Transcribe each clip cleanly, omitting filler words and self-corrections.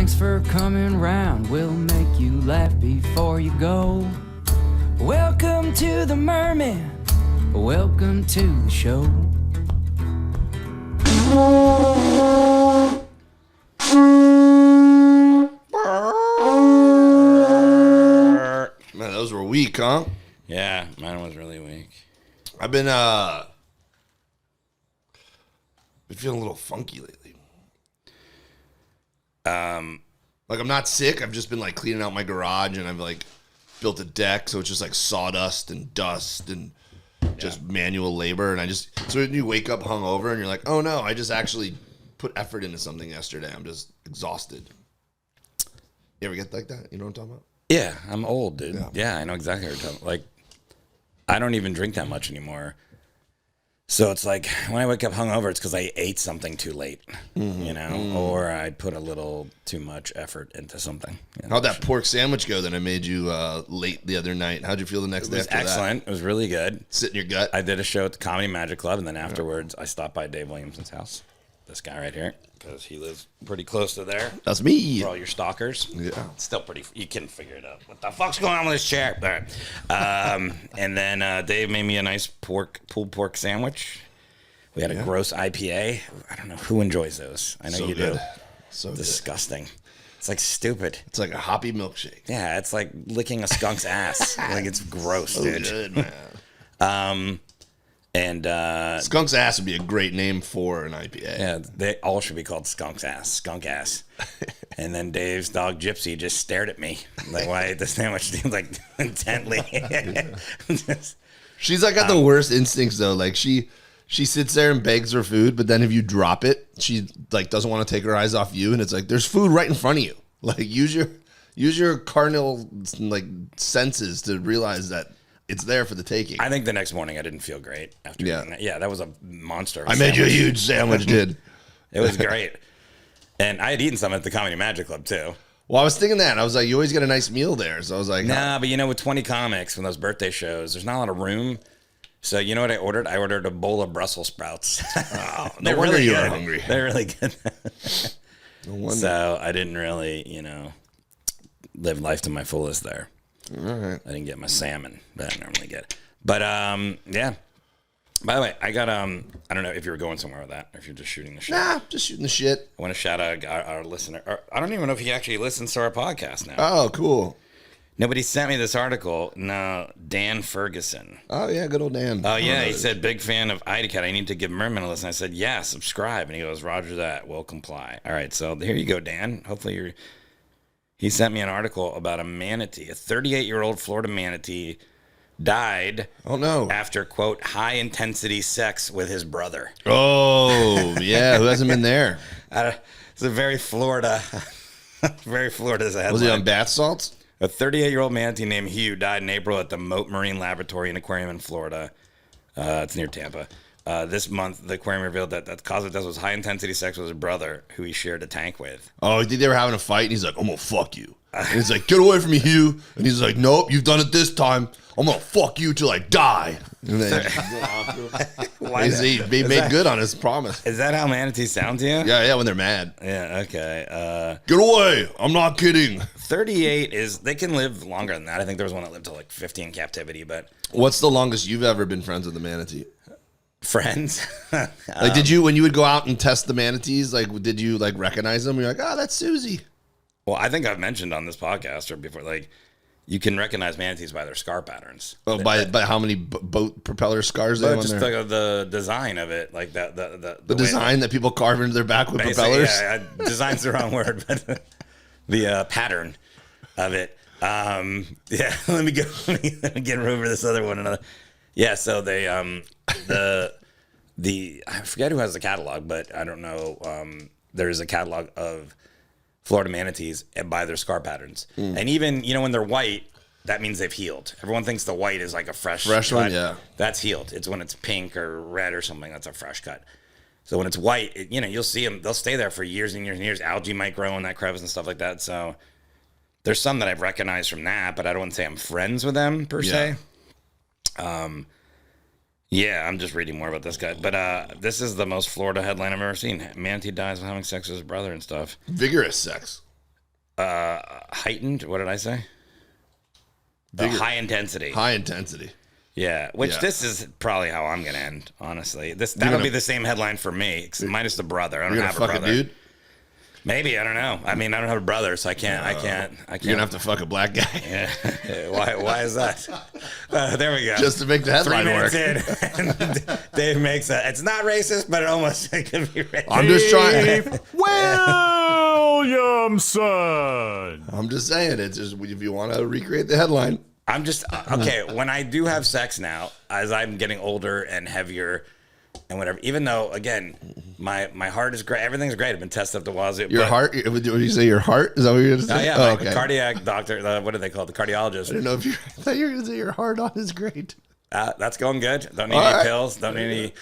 Thanks for coming round. We'll make you laugh before you go. Welcome to the Mermen. Welcome to the show. Man, those were weak, huh? Yeah, mine was really weak. I've been feeling a little funky lately. Like I'm not sick. I've just been like cleaning out my garage, and I've like built a deck, so it's just like sawdust and dust and just manual labor. And I just so when you wake up hungover and you're like, oh no, I just actually put effort into something yesterday. I'm just exhausted. You ever get like that? You know what I'm talking about? Yeah, I'm old, dude. Yeah, I know exactly what you're talking about. Like, I don't even drink that much anymore. So it's like when I wake up hungover, it's because I ate something too late, you know, or I put a little too much effort into something. You know? How'd that pork sandwich go that I made you late the other night? How'd you feel the next day after excellent. It was really good. Sit in your gut? I did a show at the Comedy Magic Club, and then afterwards, I stopped by Dave Williamson's house. This guy right here, because he lives pretty close to there. That's me. For all your stalkers. Yeah. It's still pretty, you can figure it out. What the fuck's going on with this chair? And then Dave made me a nice pulled pork sandwich. We had a gross IPA. I don't know who enjoys those. I know so you good. do. So disgusting. Good. It's like stupid. It's like a hoppy milkshake. Yeah, it's like licking a skunk's ass. Like it's gross, so dude. Good, man. Skunk's Ass would be a great name for an IPA. Yeah, they all should be called Skunk's Ass, Skunk Ass. And then Dave's dog Gypsy just stared at me like, "Why I ate the sandwich?" Like intently. She's like got the worst instincts though. Like she sits there and begs for food, but then if you drop it, she like doesn't want to take her eyes off you, and it's like there's food right in front of you. Like use your carnal like senses to realize that it's there for the taking. I think the next morning I didn't feel great after eating that. Yeah, that was a monster. I made you a huge sandwich, dude. It was great. And I had eaten some at the Comedy Magic Club too. Well, I was thinking that. I was like, you always get a nice meal there. So I was like, nah, but you know, with 20 comics from those birthday shows, there's not a lot of room. So you know what I ordered? I ordered a bowl of Brussels sprouts. Oh, no wonder you were hungry. They're really good. No wonder. So I didn't really, live life to my fullest there. All right. I didn't get my salmon that I normally get. But yeah. By the way, I got I don't know if you were going somewhere with that or if you're just shooting the shit. Nah, just shooting the shit. I want to shout out our listener. I don't even know if he actually listens to our podcast now. Oh, cool. Nobody sent me this article. No, Dan Ferguson. Oh, yeah, good old Dan. Oh, yeah, he said, big fan of IDCAT. I need to give Mermen a listen. I said, yeah, subscribe. And he goes, roger that. We'll comply. All right, so here you go, Dan. Hopefully he sent me an article about a manatee. A 38-year-old Florida manatee died after, quote, high-intensity sex with his brother. Oh, yeah, who hasn't been there? It's a very Florida, very Florida as a headline. Was he on bath salts? A 38-year-old manatee named Hugh died in April at the Moat Marine Laboratory and Aquarium in Florida. It's near Tampa. This month, the aquarium revealed that the cause of death was high-intensity sex with his brother, who he shared a tank with. Oh, you think they were having a fight, and he's like, I'm going to fuck you. And he's like, get away from me, Hugh. And he's like, nope, you've done it this time. I'm going to fuck you till I die. And then he made good on his promise. Is that how manatees sound to you? Yeah, when they're mad. Yeah, okay. Get away. I'm not kidding. 38 they can live longer than that. I think there was one that lived to like 50 in captivity, but. What's the longest you've ever been friends with a manatee? Friends? Like, did you, when you would go out and test the manatees, like, did you like recognize them? You're like, oh, that's Susie. Well, I think I've mentioned on this podcast or before, like, you can recognize manatees by their scar patterns. Oh, by how many boat propeller scars they have on just there? like the design of it, like that the design that people carve into their back with propellers. Yeah, design's the wrong word, but the pattern of it. Yeah, let me get over this other one. Yeah, so they I forget who has the catalog, but I don't know. There's a catalog of Florida manatees and by their scar patterns. And even, when they're white, that means they've healed. Everyone thinks the white is like a fresh cut. One, yeah. That's healed. It's when it's pink or red or something, that's a fresh cut. So when it's white, you'll see them, they'll stay there for years and years and years. Algae might grow in that crevice and stuff like that. So there's some that I've recognized from that, but I don't want to say I'm friends with them per se. Yeah, I'm just reading more about this guy. But this is the most Florida headline I've ever seen. Manatee dies while having sex with his brother and stuff. Vigorous sex. heightened. What did I say? High intensity. High intensity. Yeah, which Yeah. this is probably how I'm gonna end. Honestly, that'll be the same headline for me, minus the brother. I don't You're have gonna a fuck brother. a dude? Maybe, I don't know. I mean, I don't have a brother, so I can't. You're gonna have to fuck a black guy. Yeah. Why is that? There we go. Just to make the 3 headline minutes work. in, and Dave makes a. It's not racist, but it almost could be racist. I'm just trying. Williamson. I'm just saying. It's just if you want to recreate the headline. I'm just okay. When I do have sex now, as I'm getting older and heavier and whatever, even though again, my heart is great, everything's great. I've been tested up the wazoo. Your heart? Would you say your heart? Is that what you're gonna Oh say? yeah, Oh, my cardiac doctor. What do they call it? The cardiologist. I don't know if you. I thought you were gonna say your heart on is great. That's going good. Don't need All any right. pills. Don't need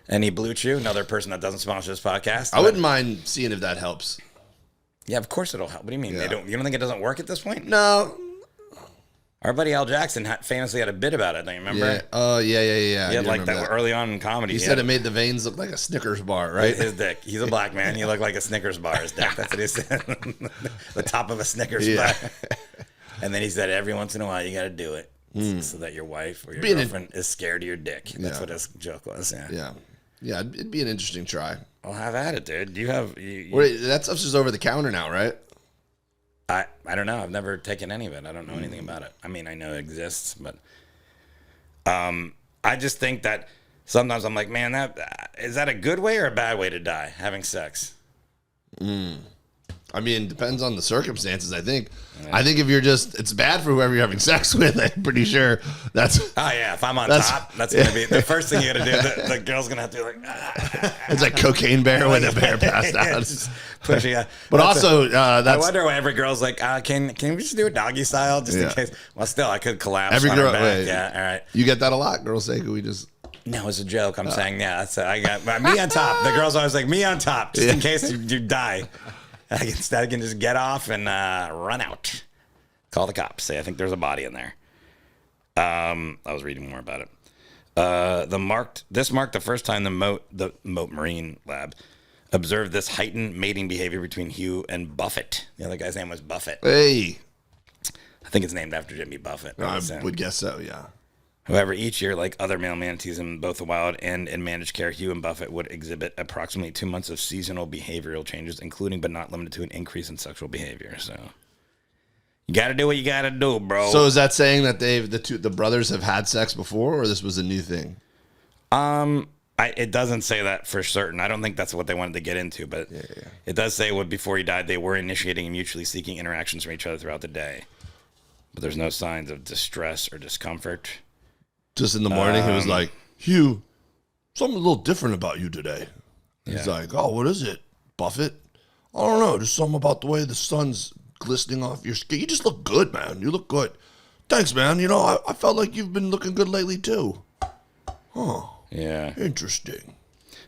any Blue Chew. Another person that doesn't sponsor this podcast. I wouldn't mind seeing if that helps. Yeah, of course it'll help. What do you mean? Yeah. You don't think it doesn't work at this point? No. Our buddy Al Jackson famously had a bit about it. Don't you remember? Yeah. Oh yeah. He I had do like remember that early on in comedy. He said it made the veins look like a Snickers bar, right? His dick. He's a black man. He looked like a Snickers bar. His dick. That's what he said. The top of a Snickers Yeah. bar. And then he said, every once in a while, you got to do it so that your wife or your Being girlfriend is scared of your dick. That's Yeah. what his joke was. Yeah. Yeah. Yeah. It'd be an interesting try. Well, have at it, dude. Do you have? Wait, that stuff's just over the counter now, right? I don't know. I've never taken any of it. I don't know anything about it. I mean, I know it exists, but I just think that sometimes I'm like, man, is that a good way or a bad way to die? Having sex. I mean, it depends on the circumstances, I think. Yeah. I think if you're it's bad for whoever you're having sex with, I'm pretty sure that's... Oh, yeah. If I'm on top, that's going to be the first thing you got to do. The girl's going to have to be like... It's like Cocaine Bear when the bear passed out. Just pushing out. But also, I that's... wonder why every girl's like, can we just do a doggy style just in case? Well, still, I could collapse Every on girl, her back. wait, Yeah, all right. You get that a lot? Girls say, can we just... No, it's a joke. I'm saying, yeah, that's I got me on top. The girl's always like, me on top, just in case you die. I can just get off and run out. Call the cops. Say, I think there's a body in there. I was reading more about it. This marked the first time the Moat Marine Lab observed this heightened mating behavior between Hugh and Buffett. The other guy's name was Buffett. Hey. I think it's named after Jimmy Buffett. I would guess so, yeah. However, each year, like other male manatees in both the wild and in managed care, Hugh and Buffett would exhibit approximately 2 months of seasonal behavioral changes, including but not limited to an increase in sexual behavior. So you got to do what you got to do, bro. So is that saying that the brothers have had sex before, or this was a new thing? It doesn't say that for certain. I don't think that's what they wanted to get into, but it does say before he died, they were initiating and mutually seeking interactions from each other throughout the day. But there's no signs of distress or discomfort. Just in the morning, he was like, Hugh, something a little different about you today. He's like, oh, what is it, Buffett? I don't know, just something about the way the sun's glistening off your skin. You just look good, man. You look good. Thanks, man. You know, I felt like you've been looking good lately, too. Huh. Yeah. Interesting.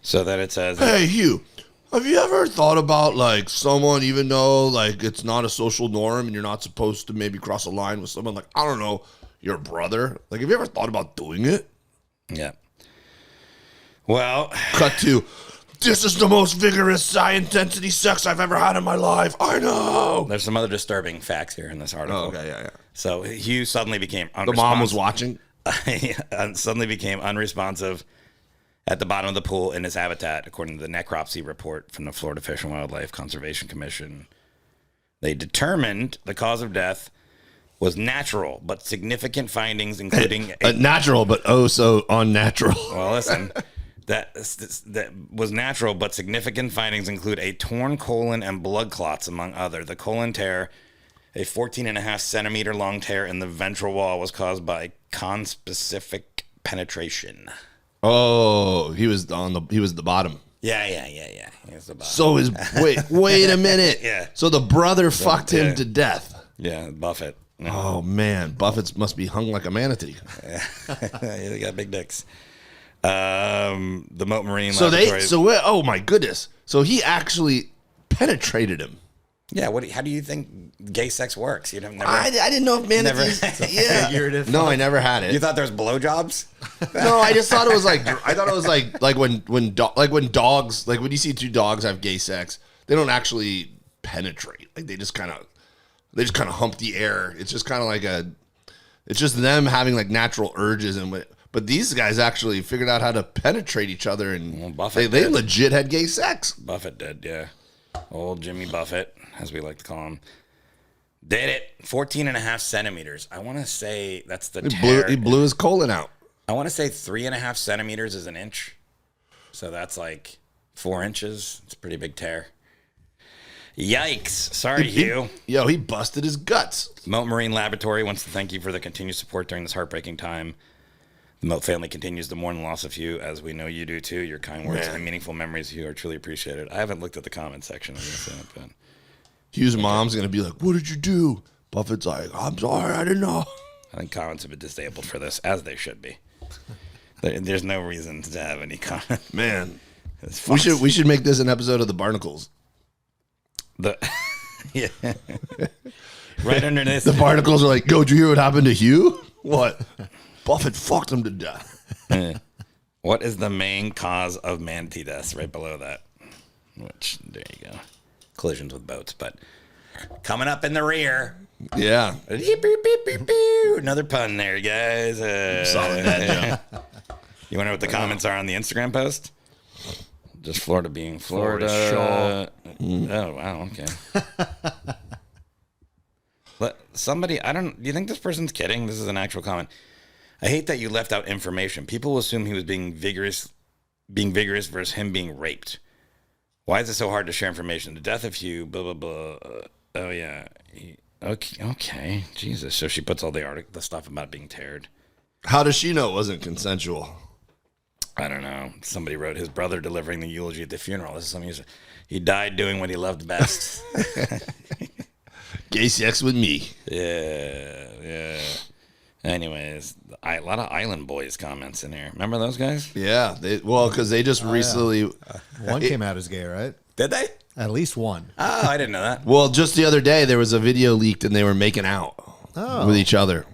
So that it says... Hey, Hugh, have you ever thought about, like, someone, even though, like, it's not a social norm and you're not supposed to maybe cross a line with someone, like, I don't know, your brother? Like, have you ever thought about doing it? Yeah. Well... Cut to, this is the most vigorous, high-intensity sex I've ever had in my life. I know. There's some other disturbing facts here in this article. Oh, okay, yeah. So Hugh suddenly became The mom was watching? suddenly became unresponsive at the bottom of the pool in his habitat, according to the necropsy report from the Florida Fish and Wildlife Conservation Commission. They determined the cause of death was natural, but significant findings, including... natural, but oh so unnatural. Well, listen... That was natural, but significant findings include a torn colon and blood clots, among other. The colon tear, a 14.5 centimeter long tear in the ventral wall, was caused by conspecific penetration. Oh, he was the bottom. Yeah. He was the bottom. So wait a minute. Yeah. So the brother fucked him to death. Yeah, Buffett. Yeah. Oh man, Buffett must be hung like a manatee. They got big dicks. The Moat Marine Laboratory. Laboratory. Oh my goodness. So he actually penetrated him. Yeah, how do you think gay sex works? You'd have never. I didn't know if manatees. Yeah. Figurative. No, I never had it. You thought there was blowjobs? No, I just thought it was like when dogs, like when you see two dogs have gay sex, they don't actually penetrate. Like they just kind of They just kind of hump the air. It's just kind of like it's just them having like natural urges but these guys actually figured out how to penetrate each other, and they legit had gay sex. Buffett did, yeah. Old Jimmy Buffett, as we like to call him. Did it. 14.5 centimeters. I want to say that's the tear. He blew his colon out. I want to say 3.5 centimeters is an inch. So that's like 4 inches. It's a pretty big tear. Yikes. Sorry, Hugh. He busted his guts. Moat Marine Laboratory wants to thank you for the continued support during this heartbreaking time. The Moat family continues to mourn the loss of Hugh, as we know you do too. Your kind words and meaningful memories, Hugh, are truly appreciated. I haven't looked at the comment section. But Hugh's mom's going to be like, what did you do? Buffett's like, I'm sorry, I didn't know. I think comments have been disabled for this, as they should be. There's no reason to have any comment. Man, we should make this an episode of the Barnacles. Yeah. Right underneath. The Barnacles are like, yo, did you hear what happened to Hugh? What? Buffett fucked him to death. What is the main cause of manatee deaths? Right below that. Which, there you go. Collisions with boats. But coming up in the rear. Yeah. Another pun there, guys. Solid that jump. You want to know what the comments are on the Instagram post? Just Florida being Florida. Oh, wow. Okay. But somebody, do you think this person's kidding? This is an actual comment. I hate that you left out information. People will assume he was being vigorous versus him being raped. Why is it so hard to share information? The death of Hugh, blah, blah, blah. Oh, yeah. Okay. Jesus. So she puts all the stuff about being teared. How does she know it wasn't consensual? I don't know. Somebody wrote his brother delivering the eulogy at the funeral. This is something he died doing what he loved best. Gay sex with me. Yeah. Anyways, a lot of Island Boys comments in here. Remember those guys? Yeah. Because they just recently... One came out as gay, right? Did they? At least one. Oh, I didn't know that. Well, just the other day, there was a video leaked, and they were making out with each other.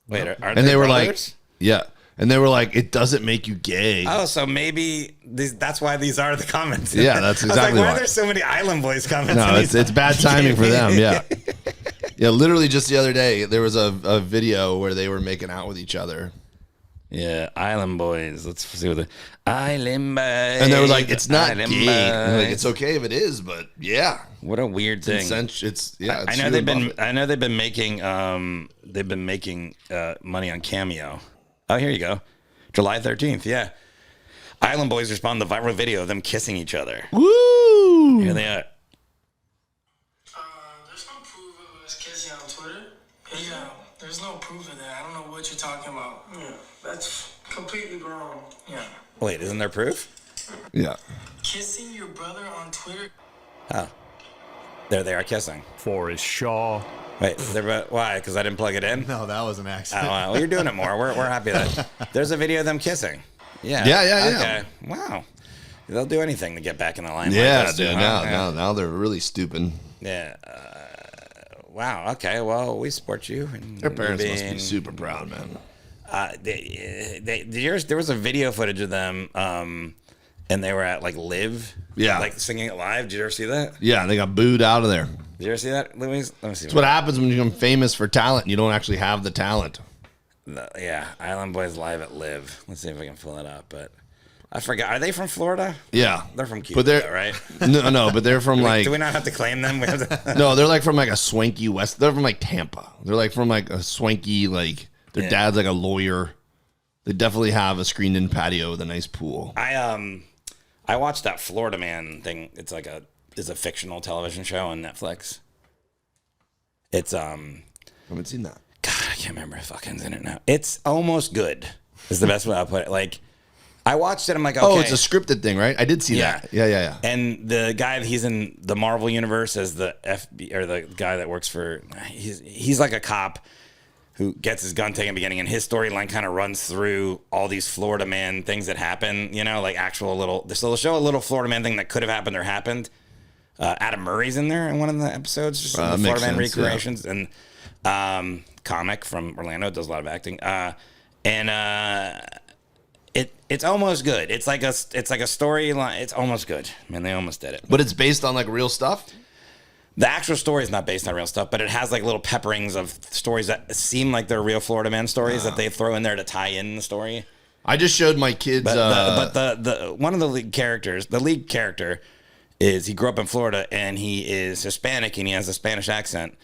Wait, are they were brothers? like... Yeah. And they were like, it doesn't make you gay. Oh, so maybe that's why these are the comments. Yeah, that's exactly why. Why are there so many Island Boys comments? No, it's bad timing for them, yeah. Yeah, literally just the other day, there was a video where they were making out with each other. Yeah, Island Boys. Let's see what the Island Boys. And they were like, it's not Island gay. Boys. Like, it's okay if it is, but yeah. What a weird thing. I know they've been making money on Cameo. Oh, here you go. July 13th, yeah. Island Boys respond to the viral video of them kissing each other. Woo! Here they are. There's no proof of us kissing on Twitter. Yeah, there's no proof of that. I don't know what you're talking about. Yeah, that's completely wrong. Yeah. Wait, isn't there proof? Yeah. Kissing your brother on Twitter? Oh. There they are kissing. Forrest Shaw. Wait, why? Because I didn't plug it in? No, that was an accident. Oh, well, you're doing it more. We're happy that there's a video of them kissing. Yeah. Yeah. Okay. Wow. They'll do anything to get back in the limelight. Yeah, dude. Now they're really stupid. Yeah. Wow. Okay. Well, we support you. And Their parents must be super proud, man. There was a video footage of them, and they were at like Live. Yeah. Like singing it live. Did you ever see that? Yeah, they got booed out of there. Did you ever see that, Louise? Let me see. That's what happens when you become famous for talent and you don't actually have the talent. Yeah, Island Boys live at Live. Let's see if I can pull it up. But I forgot. Are they from Florida? Yeah. They're from Cuba, though, right? No, but they're from like... Do we not have to claim them? We have to... No, they're like from like a swanky West... They're from like Tampa. They're like from like a swanky, like... Their dad's like a lawyer. They definitely have a screened-in patio with a nice pool. I watched that Florida Man thing. It's a fictional television show on Netflix. It's I haven't seen that. God, I can't remember if fucking's in it now. It's almost good. Is the best way I'll put it. Like, I watched it. I'm like, okay. Oh, it's a scripted thing, right? I did see that. Yeah. And the guy, he's in the Marvel universe as the FBI, or the guy that works for. He's like a cop who gets his gun taken in the beginning, and his storyline kind of runs through all these Florida Man things that happen, like actual little, so they'll show a little Florida Man thing that could have happened or happened. Adam Murray's in there in one of the episodes, just the Florida Man recreations, and comic from Orlando, does a lot of acting, it's almost good. It's like a storyline. It's almost good. Man, they almost did it. But it's based on like real stuff? The actual story is not based on real stuff, but it has like little pepperings of stories that seem like they're real Florida Man stories that they throw in there to tie in the story. I just showed my kids. But the one of the lead character is he grew up in Florida and he is Hispanic and he has a Spanish accent,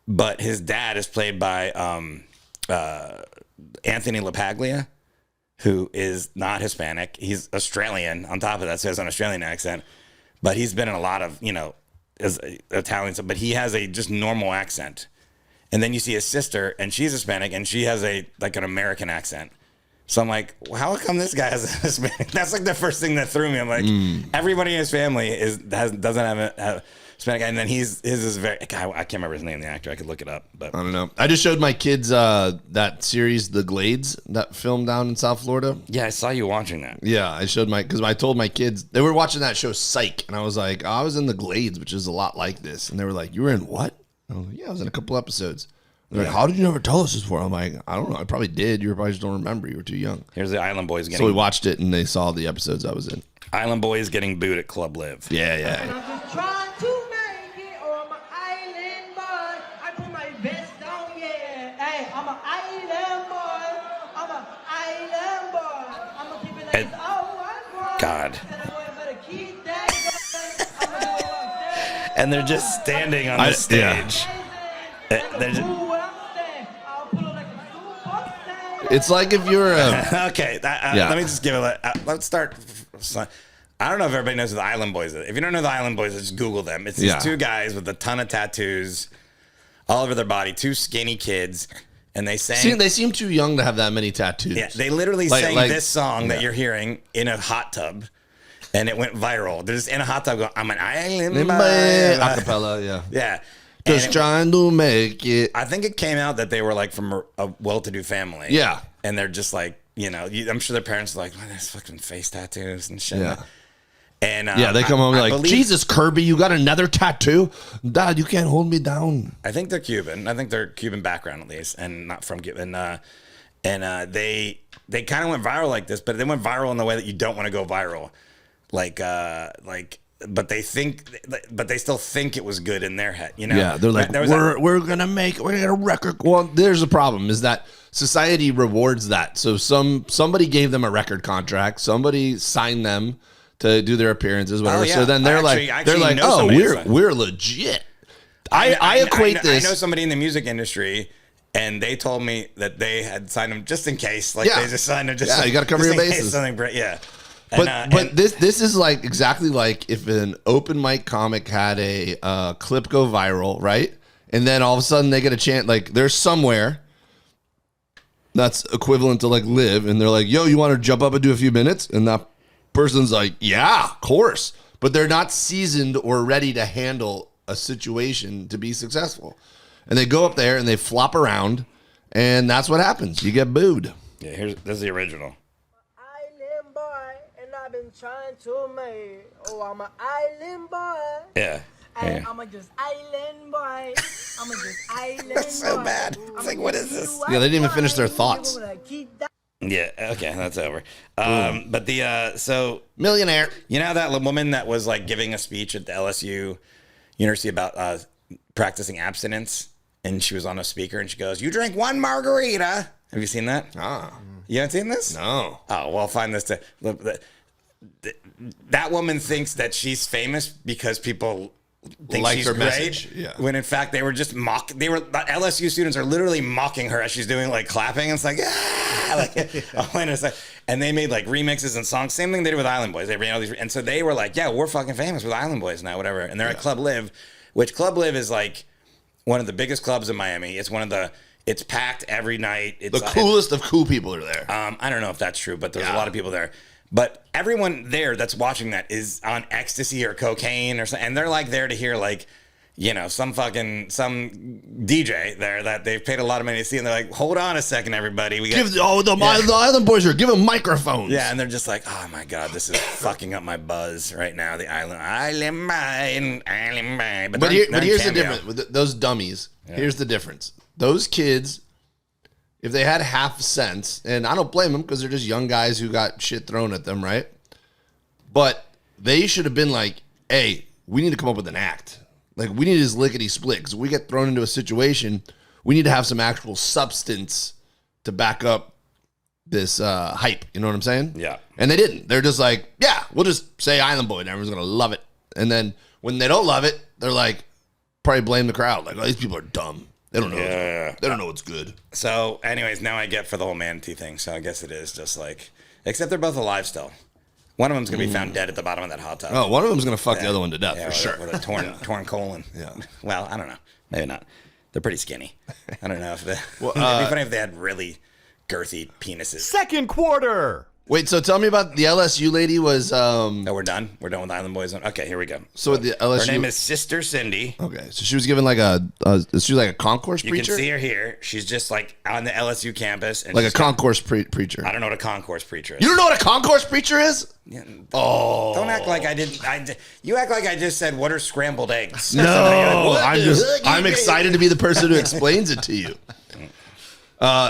but his dad is played by Anthony LaPaglia, who is not Hispanic. He's Australian on top of that, so he has an Australian accent, but he's been in a lot of, as Italian stuff, but he has a just normal accent. And then you see his sister and she's Hispanic and she has an American accent. So I'm like, well, how come this guy has a Hispanic? That's like the first thing that threw me. I'm like, everybody in his family doesn't have a Hispanic guy, and then his is very. God, I can't remember his name, the actor. I could look it up, but I don't know. I just showed my kids that series, The Glades, that film down in South Florida. yeah, I saw you watching that. Yeah, I showed because I told my kids they were watching that show Psych, and I was like, I was in The Glades, which is a lot like this, and they were like, you were in what? I was like, yeah, I was in a couple episodes. They're like, how did you never tell us this before? I'm like, I don't know. I probably did. You probably just don't remember. You were too young. Here's the Island Boys getting. So we watched it, and they saw the episodes I was in. Island Boys getting booed at Club Live. Yeah. I'm just trying to make it on my island, boy. I put my vest on, yeah. Hey, I'm an island boy. I'm an island boy. I'm gonna keep it like And- it's all God. better keep that going. I'm gonna do it. And they're just standing on the stage. They're just, I'll pull it like a super It's like if you're a... okay, Yeah. let me just give it. Let's start. I don't know if everybody knows who the Island Boys is. If you don't know the Island Boys, just Google them. It's these two guys with a ton of tattoos all over their body, two skinny kids, and they sang. They seem too young to have that many tattoos. Yeah, they literally Like- sang like- this song that yeah. you're hearing in a hot tub, and it went viral. They're just in a hot tub going, "I'm an island boy." Acapella, yeah. Yeah. And Just trying to make it. I think it came out that they were like from a well-to-do family. Yeah. And they're just like, I'm sure their parents are like, "What, there's fucking face tattoos and shit." Yeah. And Yeah, they come home I like, believe- Jesus, Kirby, you got another tattoo? Dad, you can't hold me down. I think they're Cuban. I think they're Cuban background at least, and not from Cuban. And they kind of went viral like this, but they went viral in the way that you don't want to go viral, but they still think it was good in their head, Yeah, they're like, There was we're gonna get a record. Well, there's a problem is that society rewards that. So somebody gave them a record contract, somebody signed them to do their appearances, whatever. Oh, yeah. So then they're I actually like, know oh, somebody that's we're legit. I equate I this. know somebody in the music industry, and they told me that they had signed them just in case. Like Yeah. they just signed them just. Yeah, you gotta cover just your in case bases. something, yeah. But And this is like exactly like if an open mic comic had a clip go viral, right? And then all of a sudden they get a chance, like there's somewhere that's equivalent to like Live, and they're like, yo, you want to jump up and do a few minutes? And that person's like, yeah, of course. But they're not seasoned or ready to handle a situation to be successful. And they go up there and they flop around, and that's what happens. You get booed. yeah, this is the original. island boy, and I've been trying to make. Oh, I'm an island boy. Yeah. Hey, Yeah. I'm a just island boy. I'm a just island That's so boy. bad. It's like, what is this? Yeah, they didn't even finish their thoughts. Yeah. Okay, that's over. But so Millionaire. you know that woman that was like giving a speech at the LSU University about practicing abstinence, and she was on a speaker, and she goes, "You drink one margarita." Have you seen that? Ah, You haven't seen this? no. Oh, well, find this. That woman thinks that she's famous because people think Like she's her great. message, yeah. When in fact they were just the LSU students are literally mocking her as she's doing like clapping. And it's like, ah, like, oh, wait a second. And they made like remixes and songs. Same thing they did with Island Boys. They ran all these, and so they were like, yeah, we're fucking famous with Island Boys now, whatever. And they're at Club Live, which Club Live is like one of the biggest clubs in Miami. It's packed every night. It's The coolest of cool people are there. I don't know if that's true, but there's a Yeah. lot of people there. But everyone there that's watching that is on ecstasy or cocaine or something, and they're like there to hear like, some DJ there that they've paid a lot of money to see, and they're like, hold on a second, everybody, we got The Island Boys are giving microphones. yeah, and they're just like, oh my god, this is fucking up my buzz right now. The island boy. But here's the difference with those dummies. Here's the difference. Those kids, if they had half sense, and I don't blame them because they're just young guys who got shit thrown at them, right? But they should have been like, hey, we need to come up with an act. Like, we need his lickety split. Because we get thrown into a situation, we need to have some actual substance to back up this hype. You know what I'm saying? Yeah. And they didn't. They're just like, yeah, we'll just say Island Boy and everyone's going to love it. And then when they don't love it, they're like, probably blame the crowd. Like, oh, these people are dumb. They don't know. They don't know what's good. So, anyways, now I get for the whole manatee thing. So I guess it is just like, except they're both alive still. One of them's gonna be found dead at the bottom of that hot tub. Oh, one of them's going to fuck the other one to death, for with sure. With a torn colon. Yeah. Well, I don't know. Maybe not. They're pretty skinny. I don't know if they. Well, it'd be funny if they had really girthy penises. Second quarter. Wait, so tell me about the LSU lady was... Oh, we're done? We're done with Island Boys? Okay, here we go. So the LSU... Her name is Sister Cindy. Okay, so she was given like she was like a concourse You preacher? can see her here. She's just like on the LSU campus. And Like a she's got- concourse preacher. I don't know what a concourse preacher is. You don't know what a concourse preacher is? Yeah. Oh. Don't act like I didn't. You act like I just said, what are scrambled eggs? No, I'm excited to be the person who explains it to you.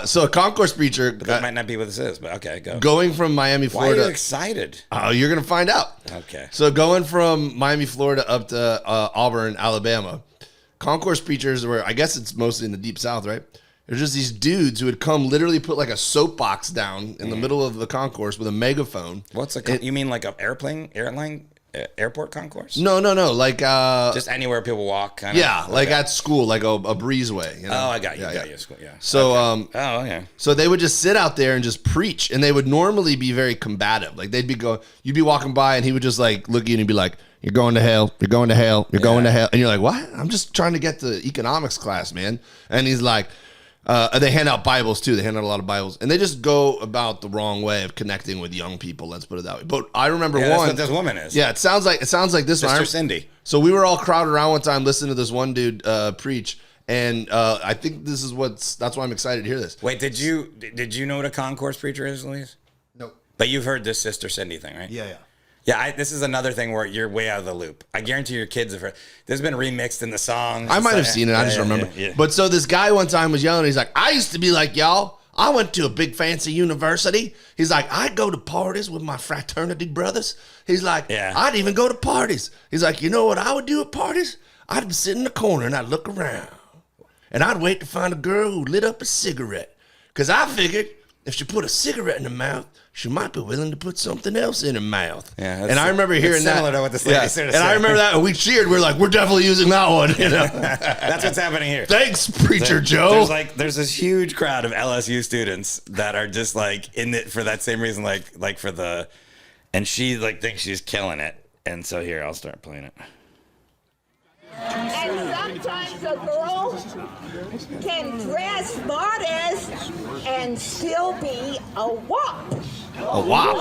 So a concourse preacher That might not be what this is, but okay, go. going from Miami, Why are you Florida. excited? Oh, you're gonna find out. Okay. So going from Miami, Florida up to Auburn, Alabama, concourse preachers were, I guess it's mostly in the deep South, right? There's just these dudes who would come literally put like a soapbox down in the middle of the concourse with a megaphone. What's you mean like an airport concourse? No. Like, Just anywhere people walk. Kind yeah, of? like Okay. at school, like a breezeway. You know? Oh, I got you. Yeah, got yeah. you. Yeah. So, Oh, okay. So they would just sit out there and just preach, and they would normally be very combative. Like you'd be walking by, and he would just like look at you and he'd be like, "You're going to hell. You're going to hell. You're going to hell." And you're like, "What? I'm just trying to get to economics class, man." And he's like, they hand out Bibles too. They hand out a lot of Bibles, and they just go about the wrong way of connecting with young people. Let's put it that way. But I remember Yeah, that's one. what this woman is. Yeah, it sounds like this one. Sister Cindy. So we were all crowded around one time listening to this one dude preach. And I think this is that's why I'm excited to hear this. Wait, did you know what a concourse preacher is, Luis? Nope. But you've heard this Sister Cindy thing, right? Yeah. Yeah, this is another thing where you're way out of the loop. I guarantee your kids have heard. This has been remixed in the songs. I might have seen it. I just remember. Yeah. But so this guy one time was yelling. He's like, "I used to be like y'all. I went to a big fancy university." He's like, "I'd go to parties with my fraternity brothers." He's like, Yeah. "I'd even go to parties." He's like, "You know what I would do at parties? I'd sit in the corner and I'd look around. And I'd wait to find a girl who lit up a cigarette. Because I figured if she put a cigarette in her mouth, she might be willing to put something else in her mouth." Yeah, and I remember hearing that. similar to what this lady started and I saying. remember that, and we cheered. We were like, "We're definitely using that one." You know? That's what's happening here. Thanks, Preacher Joe. There's this huge crowd of LSU students that are just like in it for that same reason, like for the, and she like thinks she's killing it. And so here, I'll start playing it. And sometimes a girl can dress modest and still be a wop. A wop.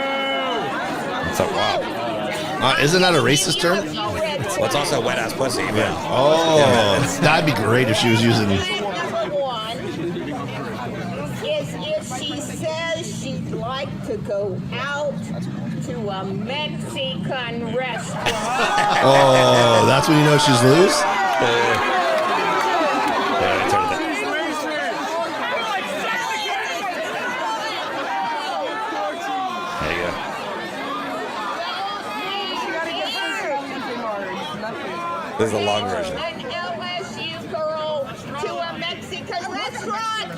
What's up, wow? Isn't that a racist term? Well, it's also wet ass pussy. But Oh, that'd be great if she was using. Number one is if she says she'd like to go out to a Mexican restaurant. Oh, that's when you know she's loose. There you go. This is the long version. An LSU girl to a Mexican restaurant.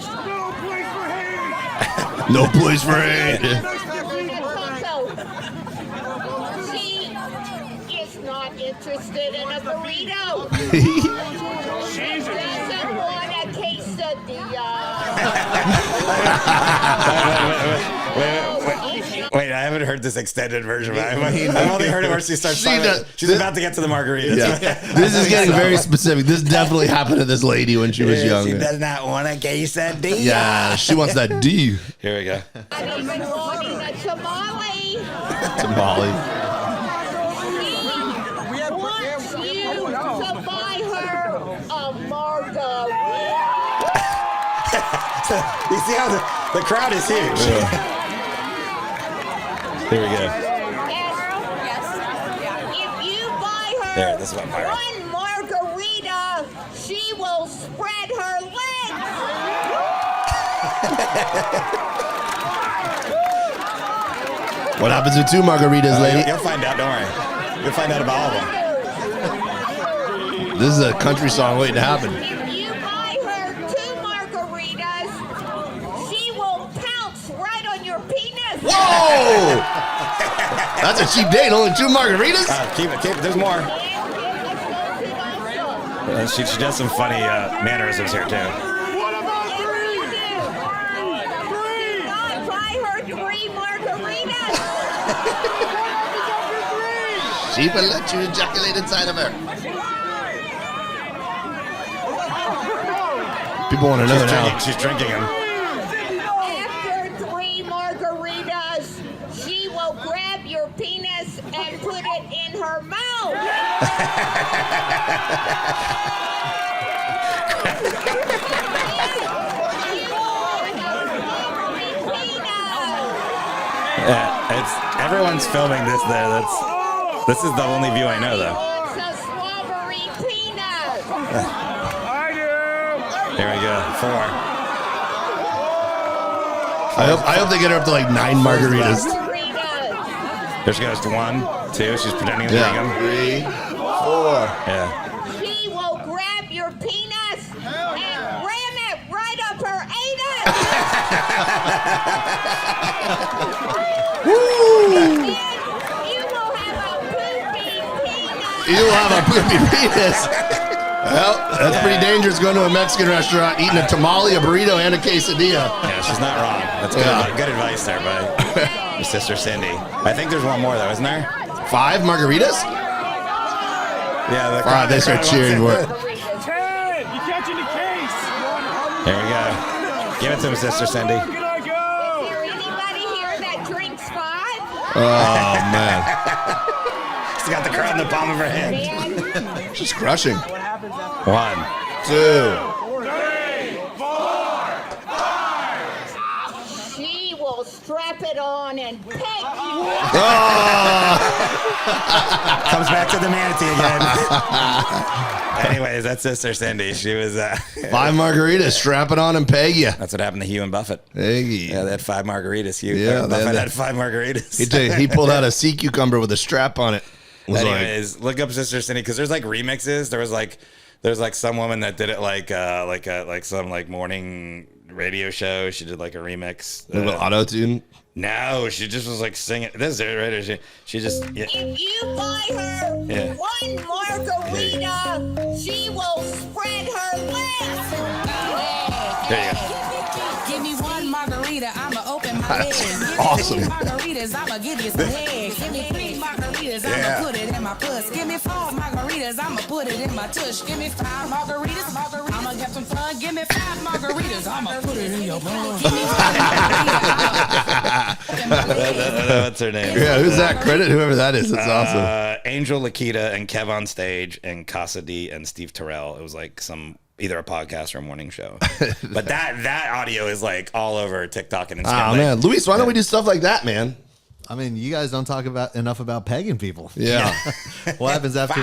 No place for hate. And also, she is not interested in a burrito. She doesn't want a quesadilla. Wait, I haven't heard this extended version. I've only heard it where she starts talking. She's about to get to the margaritas. Yeah. This is getting very specific. This definitely happened to this lady when she was young. She does not want a quesadilla. Yeah, she wants that D. Here we go. I've been wanting a tamale. Tamale. She wants you to buy her a margarita. You see how the crowd is huge. Here we go. If you buy her There, this is what viral. one margarita, she will spread her legs. What happens with 2 margaritas, lady? You'll find out. Don't worry. You'll find out about all of them. This is a country song waiting to happen. If you buy her 2 margaritas, she will pounce right on your penis. Whoa! That's a cheap date. Only 2 margaritas? Keep it. There's more. She does some funny mannerisms here, too. Do not buy her 3 margaritas. She will let you ejaculate inside of her. People want to know now. She's drinking them. After 3 margaritas, she will grab your penis and put it in her mouth. Everyone's filming this there. This is the only view I know, though. It's a slobbery penis. Here we go. 4. I hope they get her up to like 9 margaritas. Margaritas. There she goes to 1, 2. She's pretending to drink them. 3, 4. Yeah. She will grab your penis and ram it right up her anus. And you will have a poopy penis. You will have a poopy penis. Well, that's pretty dangerous going to a Mexican restaurant, eating a tamale, a burrito, and a quesadilla. Yeah, she's not wrong. That's good advice there by your sister Cindy. I think there's one more, though, isn't there? 5 margaritas? Yeah. All right, they start cheering for it. Here we go. Give it to him, sister Cindy. Is there anybody here that drinks 5? Oh, man. She's got the crowd in the palm of her hand. And She's crushing. 1. 2. she will strap it on and peg you. Comes back to the manatee again. Anyways, that's sister Cindy. She was. 5 margaritas, strap it on and peg you. That's what happened to Hugh and Buffett. Hey. Yeah, they had 5 margaritas. Hugh Yeah, Buffett they had 5 margaritas. He pulled out a sea cucumber with a strap on it. Was Anyways, look up Sister Cindy because there's like remixes. There's like some woman that did it like some like morning radio show. She did like a remix. like a little auto tune. No, she just was like singing. This is it right here. She just yeah. If you buy her 1 margarita, she will spread her legs. There you go. Give me 1 margarita, I'ma open my That's legs. awesome. Give me 3 margaritas, I'ma give you some head. Give me 3 margaritas, I'ma put it in my puss. Give me 4 margaritas, I'ma put it in my tush. Give me 5 margaritas, I'ma get some fun. Give me 5 margaritas, I'ma put it in your bum. Give me 5 margaritas. That's her name. Yeah, who's that? Credit whoever that is. That's awesome. Angel Lakita and Kev on stage and Casa D and Steve Terrell. It was like either a podcast or a morning show. But that audio is like all over TikTok and Instagram. Oh, man. Luis, why don't we do stuff like that, man? I mean, you guys don't talk enough about pegging people. Yeah. What happens after?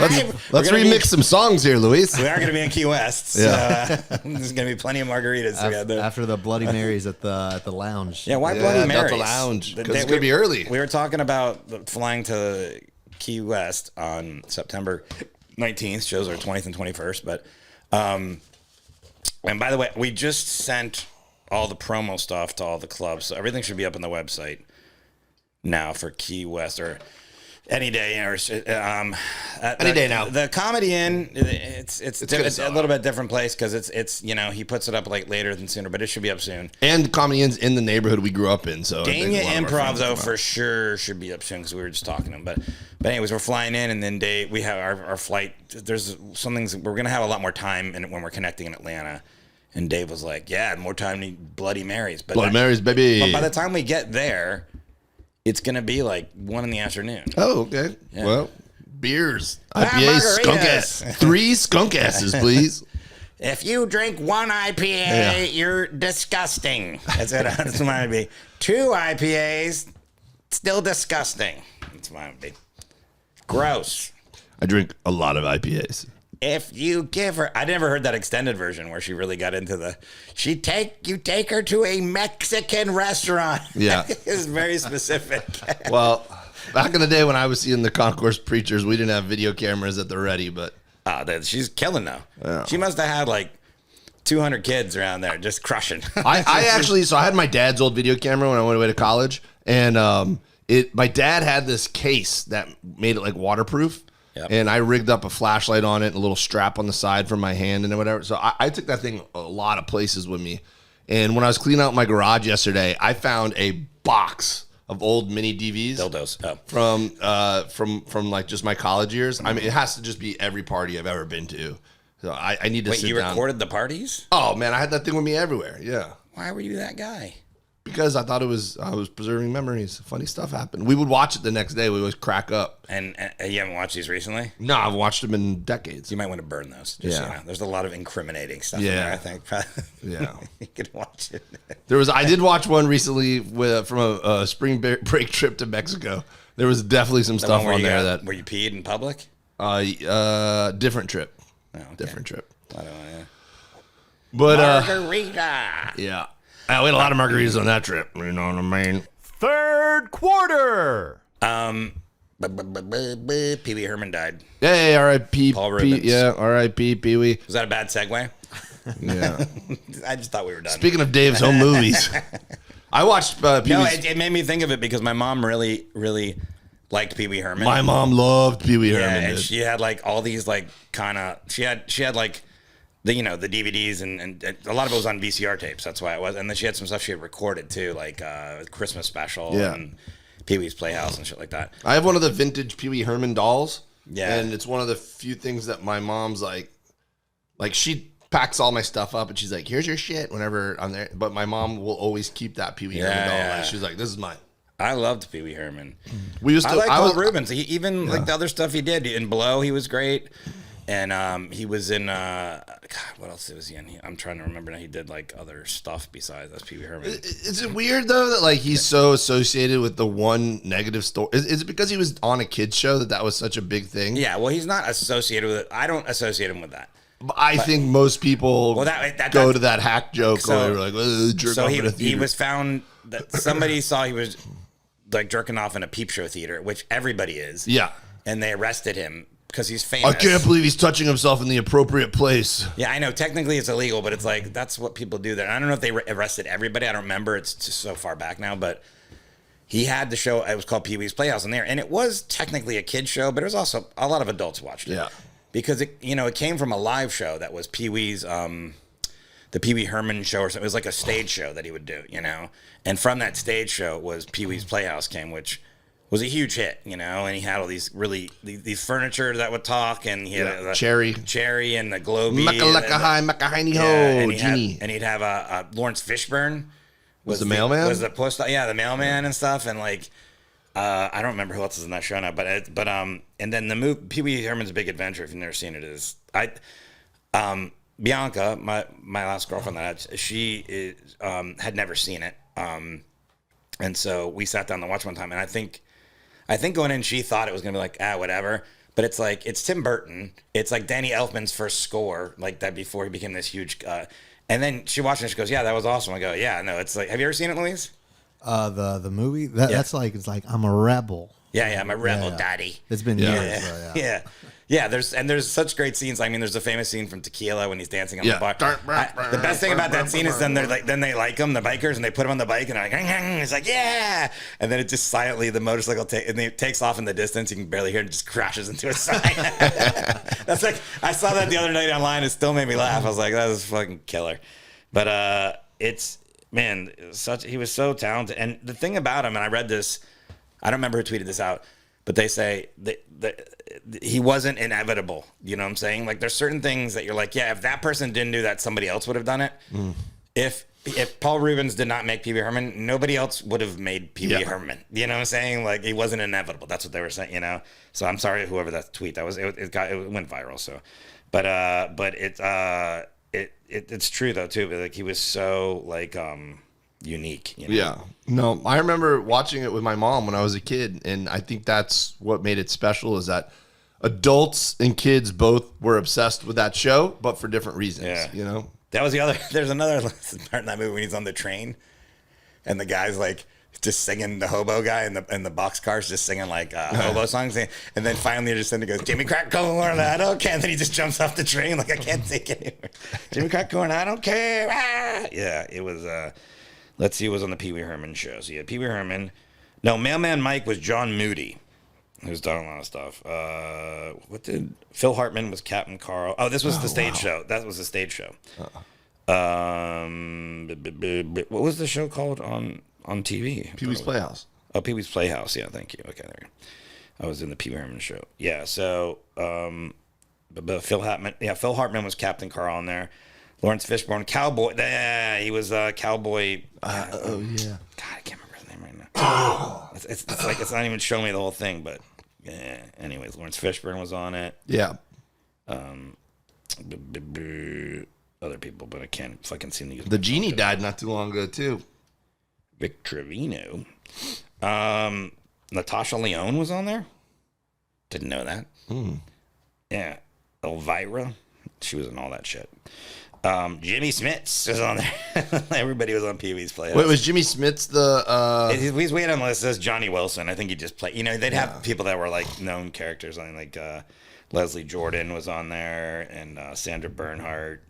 Let's remix some songs here, Luis. We are going to be in Key West. So, there's going to be plenty of margaritas together. After the Bloody Marys at the lounge. Yeah, why Bloody Marys? Delta Lounge. Because it's going to be early. We were talking about flying to Key West on September 19th. Shows are 20th and 21st. But, and by the way, we just sent all the promo stuff to all the clubs. So everything should be up on the website now for Key West or any day or any day now. The Comedy Inn, it's a little bit different place because it's he puts it up like later than sooner, but it should be up soon. And Comedy Inn's in the neighborhood we grew up in, so Dania Improv though for sure should be up soon because we were just talking to them. But anyways, we're flying in and then we have our flight. There's some things we're gonna have a lot more time when we're connecting in Atlanta. And Dave was like, "Yeah, more time to eat Bloody Marys." Bloody Marys, baby. But by the time we get there, it's gonna be like 1 PM. Oh, okay. Yeah. Well, beers, IPAs, skunk ass, 3 skunk asses, please. If you drink 1 IPA, you're disgusting. That's what mine would be. 2 IPAs, still disgusting. That's what mine would be. Gross. I drink a lot of IPAs. if you give her, I never heard that extended version where she really got into the, you take her to a Mexican restaurant. Yeah. It's very specific. Well, back in the day when I was seeing the Concourse Preachers, we didn't have video cameras at the ready, but. She's killing though. Yeah. She must have had like 200 kids around there just crushing. I actually, so I had my dad's old video camera when I went away to college, and my dad had this case that made it like waterproof. Yep. And I rigged up a flashlight on it and a little strap on the side for my hand and whatever. So I took that thing a lot of places with me. And when I was cleaning out my garage yesterday, I found a box of old mini DVs. Dildos. From like just my college years. I mean, it has to just be every party I've ever been to. So I need to sit down. Wait, you recorded the parties? Oh, man, I had that thing with me everywhere. Yeah. Why were you that guy? Because I thought I was preserving memories. Funny stuff happened. We would watch it the next day. We always crack up. And you haven't watched these recently? No, I've watched them in decades. You might want to burn those. Just, yeah. There's a lot of incriminating stuff in there, I think. Yeah. You could watch it. I did watch one recently from a spring break trip to Mexico. There was definitely some stuff on there where you peed in public? Different trip. Oh, okay. Different trip. I don't know. But margarita. Yeah. We had a lot of margaritas on that trip. You know what I mean? Third quarter. Pee-wee Herman died. Hey, R.I.P. Paul Rubens. Yeah, R.I.P. Pee-wee. Was that a bad segue? Yeah. I just thought we were done. Speaking of Dave's home movies, I watched Pee-wee's. No, it made me think of it because my mom really, really liked Pee-wee Herman. My mom loved Pee-wee Herman. And she had like all these like kind of she had like the DVDs and a lot of it was on VCR tapes. That's why it was. And then she had some stuff she had recorded too, like Christmas special and Pee-wee's Playhouse and shit like that. I have one of the vintage Pee-wee Herman dolls. Yeah. And it's one of the few things that my mom's like she packs all my stuff up and she's like, here's your shit whenever I'm there. But my mom will always keep that Pee-wee Herman doll. Yeah. Like, she's like, this is mine. I loved Pee-wee Herman. I like Paul Rubens. Like the other stuff he did in Blow, he was great. And he was in what else was he in? I'm trying to remember now. He did like other stuff besides that's Pee-wee Herman. Is it weird though that like he's so associated with the one negative story? Is it because he was on a kids show that was such a big thing? Yeah, well, he's not associated with it. I don't associate him with that. I think most people go to that hack joke where they're like, jerk off in a theater. He was found that somebody saw he was like jerking off in a peep show theater, which everybody is. Yeah. And they arrested him because he's famous. I can't believe he's touching himself in the appropriate place. Yeah, I know. Technically, it's illegal, but it's like that's what people do there. I don't know if they arrested everybody. I don't remember. It's just so far back now, but he had the show. It was called Pee-wee's Playhouse in there, and it was technically a kid's show, but it was also a lot of adults watched it. Yeah, because it came from a live show that was Pee-wee's the Pee-wee Herman show or something. It was like a stage show that he would do, and from that stage show was Pee-wee's Playhouse came, which was a huge hit, and he had all these these furniture that would talk, and he had Cherry and the Globey, Maca-Hi-Maca-Hi-Ni-Ho, Genie. And he'd have a Lawrence Fishburne was the mailman, was the post, the mailman and stuff, and like I don't remember who else is in that show now, but and then the movie Pee-wee Herman's Big Adventure, if you've never seen it, is Bianca, my last girlfriend she had never seen it, and so we sat down to watch one time, and I think going in, she thought it was gonna be like whatever, but it's like it's Tim Burton, it's like Danny Elfman's first score, like that before he became this huge, and then she watched it and she goes, yeah, that was awesome. I go, yeah, no, it's like, have you ever seen it, Louise? The movie that's like it's like I'm a rebel. Yeah, I'm a rebel, daddy. It's been years. Yeah. There's such great scenes. I mean, there's a famous scene from Tequila when he's dancing on the bar. The best thing about that scene is then they like him, the bikers, and they put him on the bike, and they're like, it's like, yeah, and then it just silently the motorcycle takes off in the distance. You can barely hear it, and just crashes into a sign. That's like, I saw that the other night online. It still made me laugh. I was like, that was fucking killer. But he was so talented. And the thing about him, and I read this, I don't remember who tweeted this out, but they say that he wasn't inevitable. You know what I'm saying? Like, there's certain things that you're like, yeah, if that person didn't do that, somebody else would have done it. If Paul Rubens did not make Pee-wee Herman, nobody else would have made Pee-wee Herman. You know what I'm saying? Like, he wasn't inevitable. That's what they were saying, So I'm sorry, whoever that tweet that was, it went viral. So, but it's true though too. But like, he was so like unique. Yeah. No, I remember watching it with my mom when I was a kid, and I think that's what made it special. Is that adults and kids both were obsessed with that show, but for different reasons. Yeah. You know, That was the other. There's another part in that movie when he's on the train, and the guy's like just singing, the hobo guy in the boxcars just singing like hobo songs, and then finally just then he goes, Jimmy Crack Corn, I don't care. And then he just jumps off the train like I can't take it anymore. Jimmy Crack Corn, I don't care. Ah! Yeah, it was. Let's see, it was on the Pee Wee Herman show. So yeah, Pee Wee Herman. No, Mailman Mike was John Moody, who's done a lot of stuff. What did Phil Hartman was Captain Carl? Oh, this was the stage show. That was the stage show. What was the show called on TV? Pee Wee's Playhouse. Oh, Pee Wee's Playhouse. Yeah, thank you. Okay, there you go. I was in the Pee Wee Herman show. Yeah, so but Phil Hartman was Captain Carl on there. Lawrence Fishburne, Cowboy. Yeah, he was Cowboy. Oh yeah. God, I can't remember his name right now. It's like it's not even showing me the whole thing, but yeah. Anyways, Lawrence Fishburne was on it. Yeah. Other people, but I can't fucking seem to use. The genie died not too long ago too. Vic Trevino. Natasha Lyonne was on there. Didn't know that. Yeah. Elvira. She was in all that shit. Jimmy Smits was on there. Everybody was on Pee Wee's Playhouse. Wait, was Jimmy Smits the? He's waiting on the list. It says Johnny Wilson. I think he just played. You know, they'd have people that were like known characters. I mean, like Leslie Jordan was on there, and Sandra Bernhardt.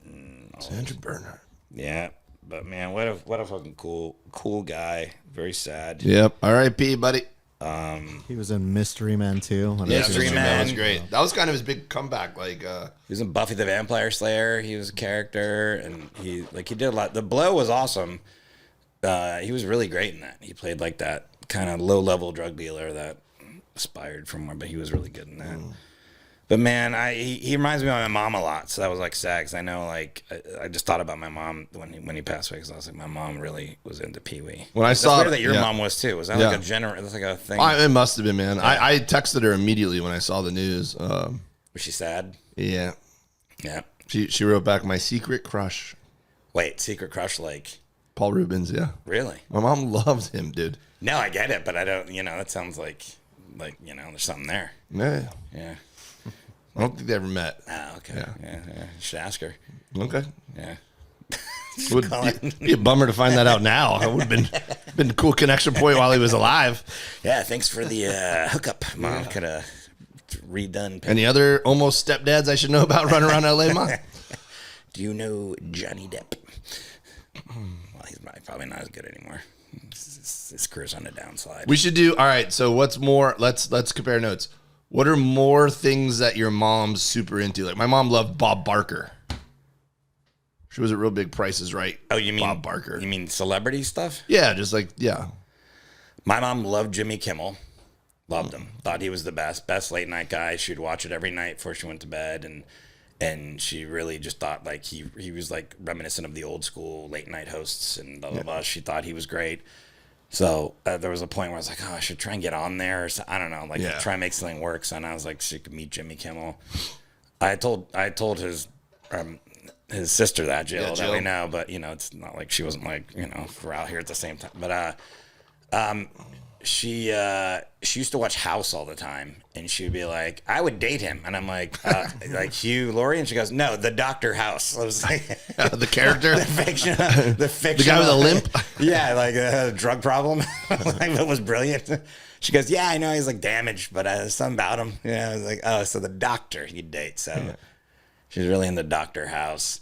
Sandra Bernhardt. Yeah, but man, what a fucking cool guy. Very sad. Yep. R.I.P. buddy. He was in Mystery Men too. Yeah, Mystery Man was great. That was kind of his big comeback. Like he was in Buffy the Vampire Slayer. He was a character, and he did a lot. The Blow was awesome. He was really great in that. He played like that kind of low level drug dealer that aspired from one, but he was really good in that. But man, he reminds me of my mom a lot. So that was like sad, because I know like I just thought about my mom when he passed away, because I was like, my mom really was into Pee Wee. When I saw that your mom was too. Was that like that's like a thing? It must have been, man. Yeah. I texted her immediately when I saw the news. Was she sad? Yeah. Yeah. She wrote back, my secret crush. Wait, secret crush like Paul Rubens? Yeah. Really? My mom loves him, dude. No, I get it, but I don't. You know, that sounds like there's something there. Yeah. Yeah. I don't think they ever met. Oh, okay. Yeah. Should ask her. Okay. Yeah. Would be a bummer to find that out now. It would have been a cool connection point while he was alive. Yeah, thanks for the hookup. Mom could have redone. Any other almost stepdads I should know about running around LA, Mom? Do you know Johnny Depp? Well, he's probably not as good anymore. His career's on a downslide. We should do, all right, so what's more, let's compare notes. What are more things that your mom's super into? Like, my mom loved Bob Barker. She was at Real Big Price is Right. Oh, you mean Bob Barker? You mean celebrity stuff? Yeah, just like, yeah. My mom loved Jimmy Kimmel. Loved him. Thought he was the best late night guy. She'd watch it every night before she went to bed, and she really just thought like he was like reminiscent of the old school late night hosts and blah blah blah. She thought he was great. So there was a point where I was like, oh, I should try and get on there. Or I don't know, like try and make something work. So, and I was like, she could meet Jimmy Kimmel. I told his sister that, Jill, that we know, but you know, it's not like she wasn't like, you know, we're out here at the same time. But she used to watch House all the time, and she'd be like, I would date him, and I'm like like Hugh Laurie, and she goes, no, the Dr. House. I was like, the character, the fiction, the guy with a limp, yeah, like a drug problem. Like, that was brilliant. She goes, yeah, I know he's like damaged, but something about him. Yeah, I was like, oh, so the doctor he'd date. So she's really into Dr. House,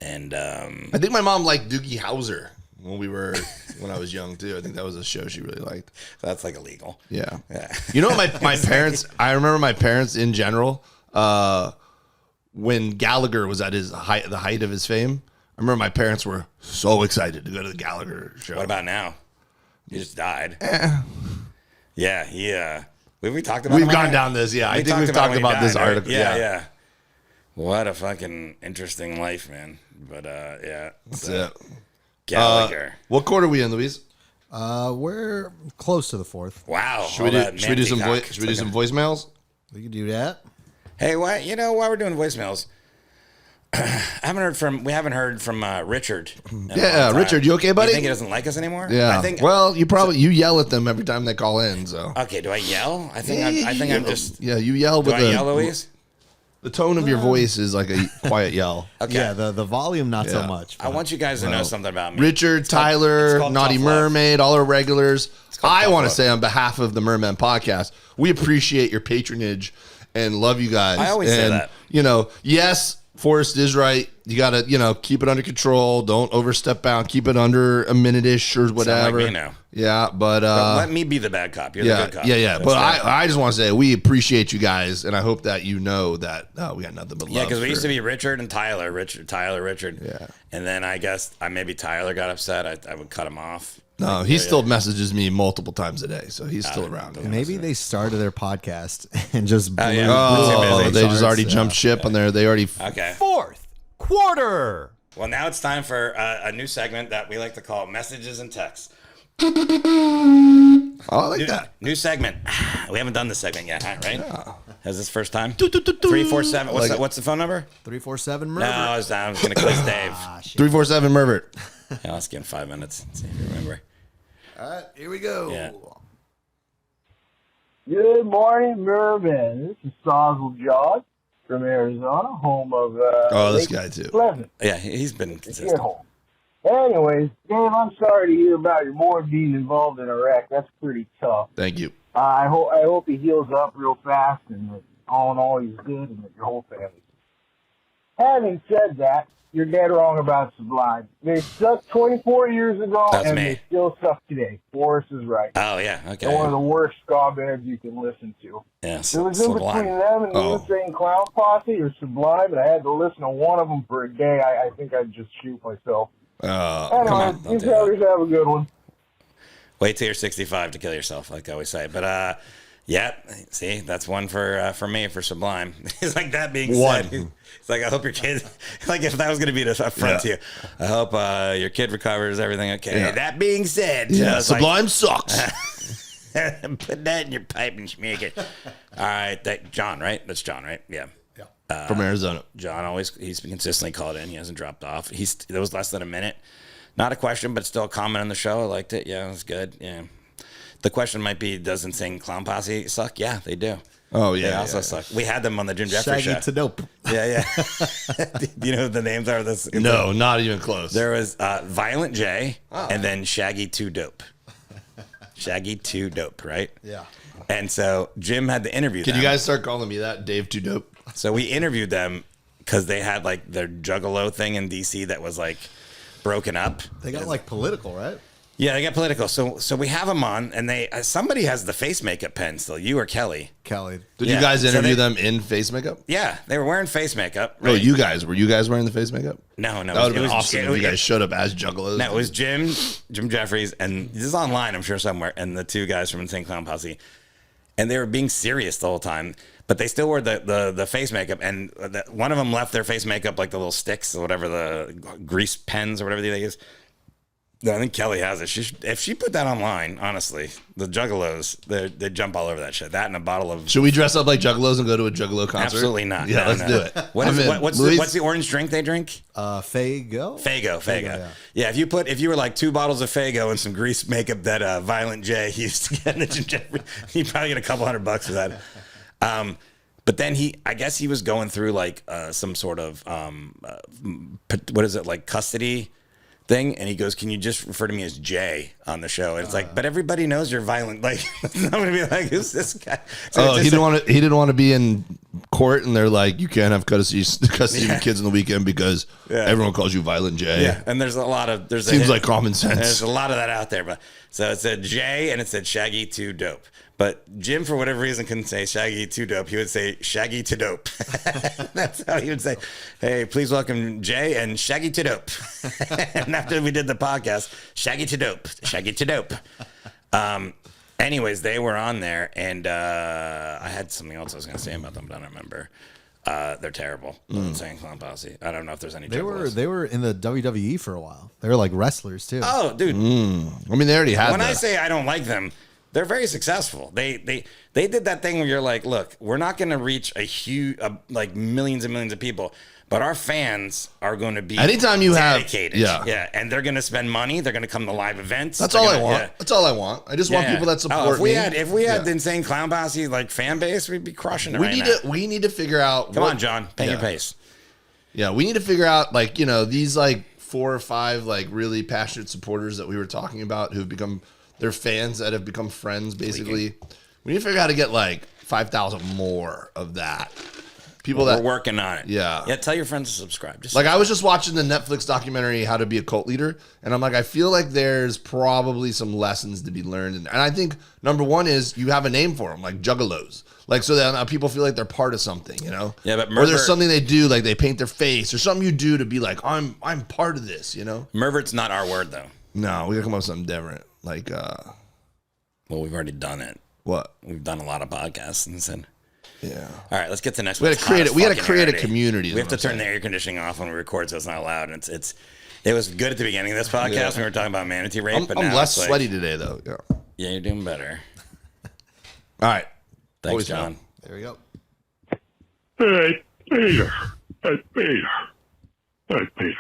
and I think my mom liked Doogie Howser. When I was young too, I think that was a show she really liked. That's like illegal. Yeah. You know, my parents. I remember my parents in general. When Gallagher was at the height of his fame, I remember my parents were so excited to go to the Gallagher show. What about now? He just died. Yeah. We talked about. We've gone down this. Yeah, I think we've talked about this article. Yeah. What a fucking interesting life, man. But yeah, that's it. Gallagher. What quarter are we in, Louise? We're close to the fourth. Wow. Should we do some voicemails? We can do that. Hey, while we're doing voicemails, We haven't heard from Richard. Yeah, Richard, you okay, buddy? You think he doesn't like us anymore? Yeah. I think. Well, you yell at them every time they call in. So. Okay. Do I yell? I think I'm just. Yeah, you yell Do with I yell, Louise? the tone of your voice is like a quiet yell. Okay. Yeah, the volume not so Yeah. much. I want you guys to know something about me. Richard, It's Tyler, called Naughty Tough Love. Mermaid, all our regulars. called I Tough want to Love. say on behalf of the Mermen podcast, we appreciate your patronage and love you guys. I always say and, that. Yes, Forrest is right. You got to, keep it under control. Don't overstep bound. Keep it under a minute-ish or whatever. like me now. Yeah, but Let me be the bad cop. You're the good cop. Yeah. That's But right. I just want to say we appreciate you guys, and I hope that you know that we got nothing but love. Yeah, because we used for- to be Richard and Tyler. Richard. Yeah. And then I guess maybe Tyler got upset. I would cut him off. No, he still messages me multiple times a day, so he's still around. Maybe they started their podcast and just blew, yeah. Oh, Busy. they just already Yeah. jumped ship on there. They already. Okay. Fourth quarter. Well, now it's time for a new segment that we like to call Messages and Texts. Oh, I like that. New segment. We haven't done this segment yet, right? Is this first time? 347. What's the phone number? 347 No, Mermen. I was going to quiz Dave. 347 Mervert. Yeah, let's give him 5 minutes. See if you remember. All right, here we go. Yeah. Good morning, Mermen. This is Soswell John from Arizona, home of This Lake guy too. Pleasant. Yeah, he's been Your consistent. home. Anyways, Dave, I'm sorry to hear about your boy being involved in a wreck. That's pretty tough. Thank you. I hope he heals up real fast and that all in all he's good and that your whole family's good. Having said that, you're dead wrong about Sublime. They sucked 24 years ago, That's and me. they still suck today. Forrest is right. Oh, yeah. Okay. They're one of the worst ska bands you can listen to. Yeah, It was in between Sublime. them and the Insane Clown Posse or Sublime, and I had to listen to one of them for a day. I think I'd just shoot myself. Come Anyway, on. Don't you do that. fellas have a good one. Wait till you're 65 to kill yourself, like I always say. But yeah, see, that's one for me for Sublime. It's like that being said. It's like I hope your kid, like if that was going to be the front to you, I hope your kid recovers, everything okay. Yeah. That being said, Yeah, it's like, Sublime sucks. put that in your pipe and smoke it. All right, John, right? That's John, right? Yeah. From Arizona. John he's been consistently called in. He hasn't dropped off. There was less than a minute. Not a question, but still a comment on the show. I liked it. Yeah, it was good. Yeah. The question might be, does Insane Clown Posse suck? Yeah, they do. Oh, yeah. They also suck. We had them on the Jim Jeffries Shaggy show. to dope. Yeah. Do you know what the names are of this? No, not even close. There was Violent J and then Shaggy 2 Dope. Shaggy 2 Dope, right? Yeah. And so Jim had to interview them. Can you guys start calling me that? Dave Too Dope. So we interviewed them because they had like their Juggalo thing in DC that was like broken up. They got like political, right? Yeah, they got political. So we have them on, and somebody has the face makeup pen still. You or Kelly? Kelly. Did Yeah. you guys So interview they- them in face makeup? Yeah, they were wearing face makeup. No, right? you guys. Were you guys wearing the face makeup? No. That would have been awesome if you guys showed up as juggalos. No, it was Jim Jeffries, and this is online, I'm sure somewhere, and the two guys from Insane Clown Posse, and they were being serious the whole time, but they still wore the face makeup, and one of them left their face makeup like the little sticks or whatever, the grease pens or whatever they use. I think Kelly has it. If she put that online, honestly, the Juggalos, they jump all over that shit. That and a bottle of. Should we dress up like juggalos and go to a juggalo concert? Absolutely not. Yeah, No, let's no. do it. What's the orange drink they drink? Fago. Fago. Yeah, if you were like 2 bottles of Fago and some grease makeup that Violent J used to get in the Jim Jeffries, you'd probably get a couple $100 for that. But then I guess he was going through like some sort of what is it, like custody thing, and he goes, "Can you just refer to me as Jay on the show?" And it's like, but everybody knows you're violent. Like, I'm gonna be like, "Who's this guy?" So He didn't want to be in court, and they're like, "You can't have custody of your kids on the weekend because everyone calls you Violent J." Yeah, and there's a lot of seems like common sense. There's a lot of that out there, but so it said Jay and it said Shaggy 2 Dope. But Jim, for whatever reason, couldn't say Shaggy 2 Dope. He would say Shaggy to Dope. That's how he would say, "Hey, please welcome Jay and Shaggy to Dope." And after we did the podcast, Shaggy to Dope, Shaggy to Dope. Anyways, they were on there, and I had something else I was going to say about them, but I don't remember. They're terrible. Insane Clown Posse. I don't know if there's any. They were in the WWE for a while. They were like wrestlers too. Oh, dude. I mean, they already had When that. I say I don't like them, They're very successful. They did that thing where you're like, look, we're not going to reach a huge, like millions and millions of people, but our fans are going to be anytime you dedicated. Yeah, and they're going to spend money. They're going to come to live events. That's all I want. That's all I want. I just want people that support if me. If we had the Insane Clown Posse like fan base, we'd be crushing it. We need to figure out. Come on, John, paint your pace. Yeah, we need to figure out like these like 4 or 5 like really passionate supporters that we were talking about who've become their fans that have become friends. Basically, we need to figure out how to get like 5,000 more of that. People We're working on it. Yeah. Tell your friends to subscribe. Like I was just watching the Netflix documentary How to Be a Cult Leader, and I'm like, I feel like there's probably some lessons to be learned, and I think number one is you have a name for them, like juggalos, like so that people feel like they're part of something, Yeah, but or there's something they do, like they paint their face, or something you do to be like, I'm part of this, Mervert's not our word though. No, we gotta come up with something different. Like, well, we've already done it. What? We've done a lot of podcasts and said. Yeah. All right, let's get to the next one. We got to create a community. We have to turn the air conditioning off when we record, so it's not loud. And it was good at the beginning of this podcast when we were talking about manatee rape, but I'm now less it's sweaty today, though. Yeah, you're doing better. All right. Thanks, Always John. There we go. Hey, Peter. Hey, Peter. Hey, Peter.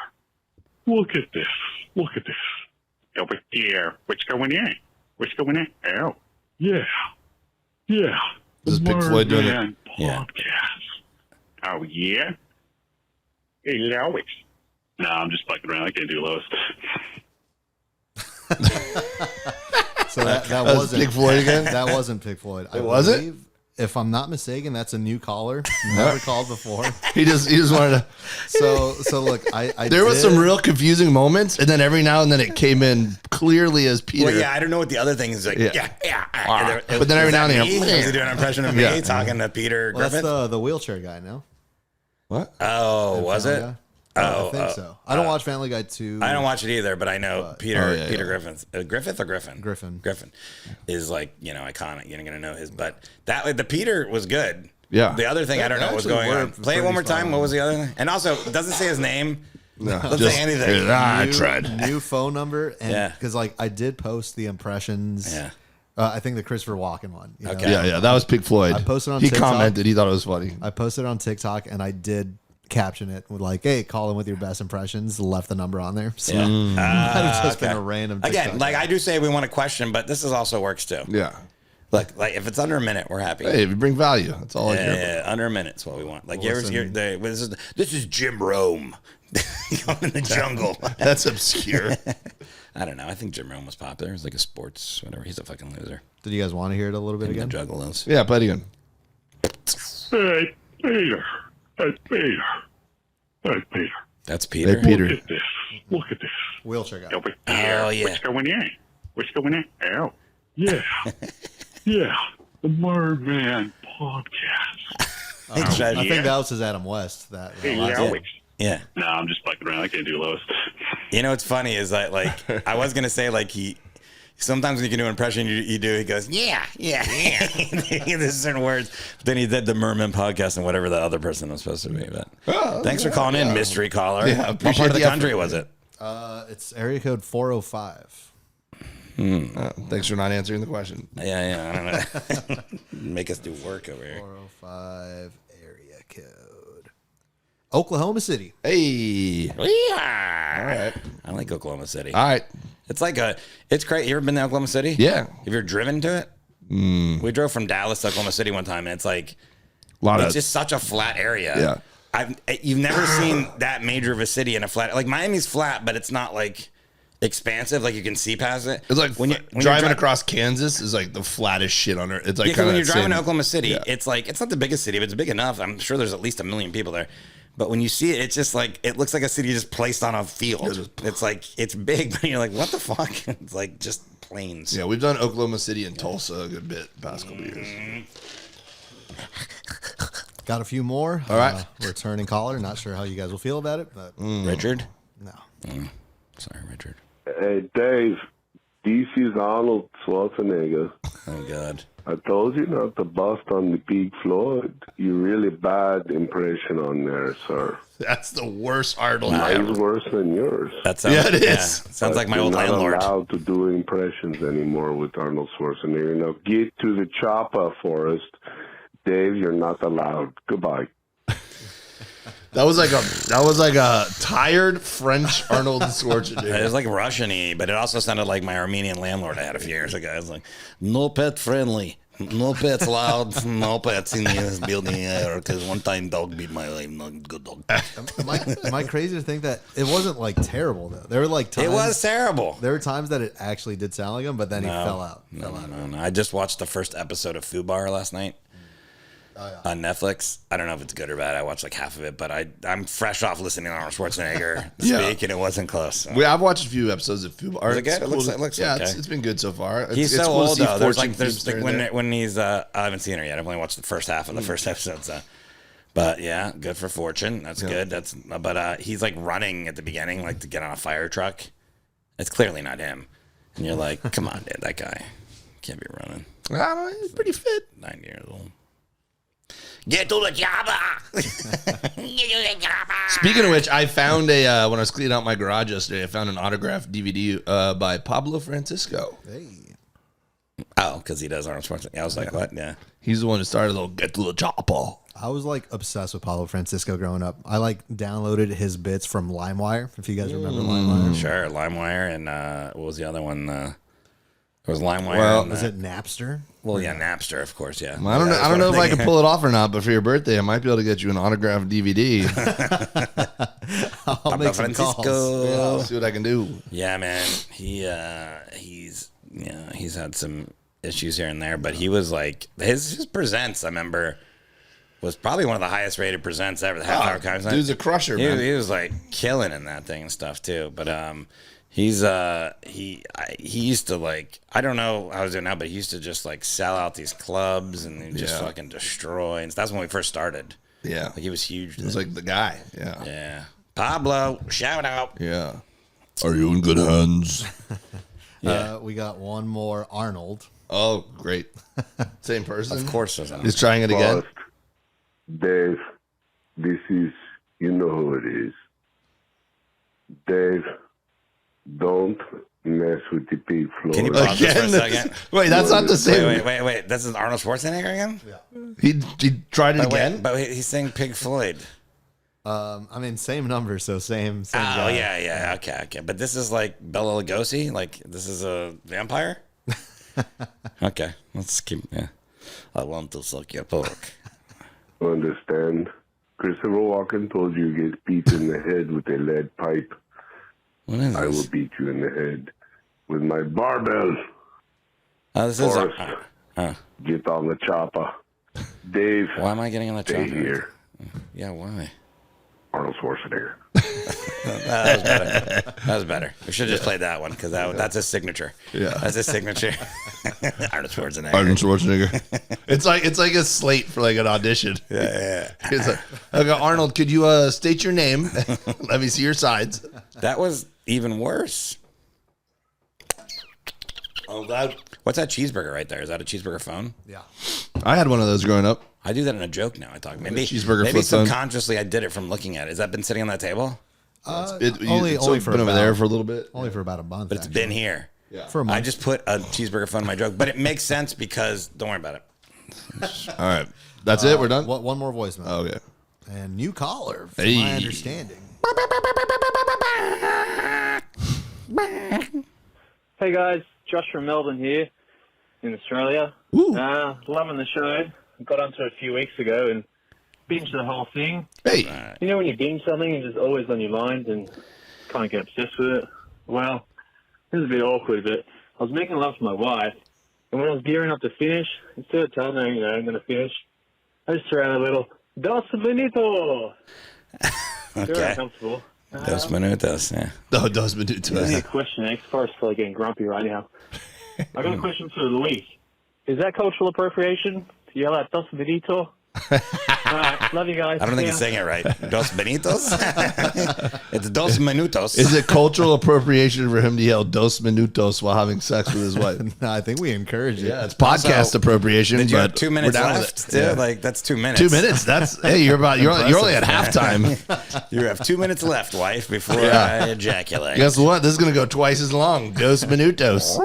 Look at this. Look at this. Over here. What's going on? What's going on? Oh. Yeah. Yeah. This is Pink Floyd doing it. Podcast. Oh, yeah? Hey, Lois. No, I'm just fucking around. I can't do Lois. So that wasn't Pink Floyd again? That wasn't Pink Floyd. Was it? If I'm not mistaken, that's a new caller. Never called before. He just wanted to. So look, I there was some real confusing moments, and then every now and then it came in clearly as Peter. Well, yeah, I don't know what the other thing is like. Yeah. But then every now and then, was he doing an impression of me talking to Peter Griffith? That's the wheelchair guy, no? What? Oh, was it? Guy? I think so. I don't watch Family Guy 2. I don't watch it either, but I know Peter Griffith. Griffith or Griffin? Griffin is like, iconic. You're going to know his. But the Peter was good. Yeah. The other thing, I don't know what was going on. Play it one more time. What was the other thing? And also, it doesn't say his name. No, doesn't say anything. I tried. New phone number. And because I did post the impressions. Yeah. I think the Christopher Walken one. Okay. Yeah, that was Pink Floyd. I posted on TikTok. TikTok. He commented. He thought it was funny. I posted on TikTok, and I did caption it with like, "Hey, call in with your best impressions." Left the number on there. So might have just been a random TikTok. Again, like I do say we want a question, but this is also works too. Yeah. Look, like if it's under a minute, we're happy. Hey, if you bring value, that's all I care about. Yeah, under a minute's what we want. Like this is Jim Rome going in the jungle. That's obscure. I don't know. I think Jim Rome was popular. It's like a sports whatever. He's a fucking loser. Did you guys want to hear it a little bit again? Juggalos. Yeah, play it again. Hey, Peter. Hey, Peter. Hey, Peter. That's Peter. Hey, Peter. Look at this. Look at this. Wheelchair guy. Over here. Oh, yeah. What's going on? What's going on? Oh. Yeah. Yeah. The Mermen podcast. I think that was his Adam West. Hey, Lois. Yeah. No, I'm just fucking around. I can't do Lois. You know what's funny is that like I was gonna say like sometimes when you can do an impression he goes yeah. There's certain words, but then he did the Mermen podcast and whatever the other person was supposed to be. But thanks for calling in, mystery caller. Yeah, what part of the country was it? It's area code 405. Thanks for not answering the question. Yeah. I don't know. Make us do work over here. 405 area code. Oklahoma City. Hey. Yeah. All right. I like Oklahoma City. All right. It's like it's great. You ever been to Oklahoma City? Yeah. Have you ever driven to it? We drove from Dallas to Oklahoma City one time, and it's like, it's just such a flat area. Yeah. You've never seen that major of a city in a flat, like Miami's flat, but it's not like expansive. Like you can see past it. It's like when driving across Kansas is like the flattest shit on earth. It's like when you're driving to Oklahoma City, it's like, it's not the biggest city, but it's big enough. I'm sure there's at least 1 million people there. But when you see it, it's just like, it looks like a city just placed on a field. It's like, it's big, but you're like, what the fuck? It's like just plains. Yeah, we've done Oklahoma City and Tulsa a good bit the past couple years. Got a few more. All right. Returning caller. Not sure how you guys will feel about it, but Richard? No. Sorry, Richard. Hey, Dave. This is Arnold Schwarzenegger. Oh, God. I told you not to bust on the Pink Floyd. You really bad impression on there, sir. That's the worst Arnold Mine's ever. worse than yours. That sounds, Yeah, it is. yeah, sounds like my old You're landlord. not allowed to do impressions anymore with Arnold Schwarzenegger. Now get to the chopper, Forrest. Dave, you're not allowed. Goodbye. That was like a tired French Arnold Schwarzenegger. It was like Russian-y, but it also sounded like my Armenian landlord I had a few years ago. It was like, no pet friendly. No pets allowed. No pets in this building because one time dog beat my life. Not good dog. Am I crazy to think that it wasn't like terrible though? There were like times, It was terrible. There were times that it actually did sound like him, but then he fell out. No. I just watched the first episode of Fubar last night on Netflix. I don't know if it's good or bad. I watched like half of it, but I'm fresh off listening to Arnold Schwarzenegger speak, and it wasn't close. So. I've watched a few episodes of Fubar. Is it good? It looks yeah, okay. it's been good so far. He's it's so cool to old see though. There's fortune like when he's I haven't seen her yet. I've only watched the first half of the first episode. So. But yeah, good for Fortune. That's good. But he's like running at the beginning, like to get on a fire truck. It's clearly not him, and you're like, come on, dude, that guy can't be running. I don't know, he's pretty fit. 9 years old. Get to the chopper. Speaking of which, I found when I was cleaning out my garage yesterday, I found an autographed DVD by Pablo Francisco. Hey. Oh, because he does Arnold Schwarzenegger. I was like, what? Yeah. He's the one who started the Get to the Chopper. I was like obsessed with Pablo Francisco growing up. I like downloaded his bits from LimeWire, if you guys remember LimeWire. Sure, LimeWire, and what was the other one? It was LimeWire. Well, was it Napster? Well, yeah, Napster, of course, yeah. I don't know if I can pull it off or not, but for your birthday, I might be able to get you an autographed DVD. I'll make some calls. Yeah, I'll see what I can do. Yeah, man. He's had some issues here and there, but he was like his presents. I remember was probably one of the highest rated presents ever. The half hour content. Dude's a crusher, man. He was like killing in that thing and stuff too. But he used to like, I don't know how he's doing now, but he used to just like sell out these clubs and just fucking destroy. And that's when we first started. Yeah, like he was huge. He was like the guy. Yeah, yeah. Pablo, shout out. Yeah. Are you in good hands? Yeah. We got one more Arnold. Oh, great. Same person? Of course. He's trying it again. Dave, this is, you know who it is. Dave, don't mess with the pig floor. Can you pause this for a second? Wait, that's not the same. Wait. This is Arnold Schwarzenegger again? Yeah. He tried it again? But he's saying Pig Floyd. I mean, same number, so same Oh, guy. yeah. Okay. But this is like Bela Lugosi? Like, this is a vampire? Okay, let's keep, I want to suck your pork. Understand? Christopher Walken told you to get beat in the head with a lead pipe. What is this? I will beat you in the head with my barbell. This Forrest, is get on the chopper. Dave, why am I getting on the chopper? stay here. Yeah, why? Arnold Schwarzenegger. That was better. We should have just played that one because that's his signature. Yeah, that's his signature. Arnold Schwarzenegger. Arnold Schwarzenegger. It's like a slate for like an audition. Yeah. It's like, okay, Arnold, could you state your name? Let me see your sides. That was even worse. Oh, that. What's that cheeseburger right there? Is that a cheeseburger phone? Yeah. I had one of those growing up. I do that in a joke now. I talk maybe cheeseburger maybe flip phone. subconsciously I did it from looking at it. Has that been sitting on that table? Only for been over about, there for a little bit. Only for about a month. But it's been here. Yeah. For a month. I just put a cheeseburger phone in my joke, but it makes sense because don't worry about it. All right, that's it. We're done. One more voicemail. Oh, okay. And new caller, from Hey. my understanding. Hey guys, Josh from Melbourne here in Australia. Loving the show. Got onto it a few weeks ago and binged the whole thing. Hey. You know when you binge something and it's always on your mind and kind of get obsessed with it? Well, this is a bit awkward, but I was making love to my wife, and when I was gearing up to finish, instead of telling her, I'm going to finish, I just threw out a little, Dos Benito. Okay. Very uncomfortable. Dos minutos, yeah. Oh, Dos minutos. I have a question, X. Forrest probably getting grumpy right now. I got a question for Luis. Is that cultural appropriation to yell out Dos Benito All right, love you guys. I don't think he's saying it right. Dos Benitos? It's Dos Minutos. Is it cultural appropriation for him to yell Dos Minutos while having sex with his wife? No, I think we encourage it. Yeah, it's podcast appropriation. Did you but have 2 minutes we're down with left? it. Too? Yeah. Like, that's 2 minutes. 2 minutes. That's hey, you're only at halftime. You have 2 minutes left, wife, before Yeah. I ejaculate. Guess what? This is gonna go twice as long. Dos Minutos.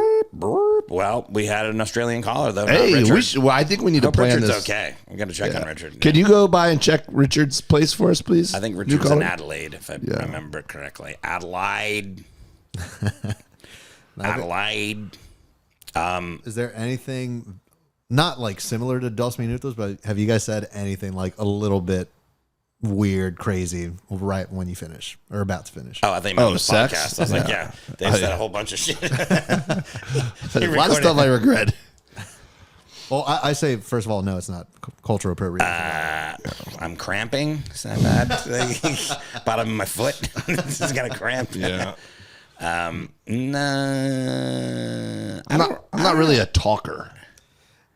Well, we had an Australian caller though. Hey, I think we need to Hope plan Richard's this. okay. We got to check on Richard. Can you go by and check Richard's place for us, please? I think New Richard's in caller? Adelaide, if I remember correctly. Adelaide. Adelaide. Is there anything not like similar to Dos Minutos, but have you guys said anything like a little bit weird, crazy right when you finish or about to finish? Oh, I think on the sex? podcast. I was like, yeah, they said a whole bunch of shit. A lot of stuff I regret. Well, I say, first of all, no, it's not cultural appropriation. I'm cramping. Is that bad? Bottom of my foot. This is gonna cramp. Yeah. No. I'm not really a talker.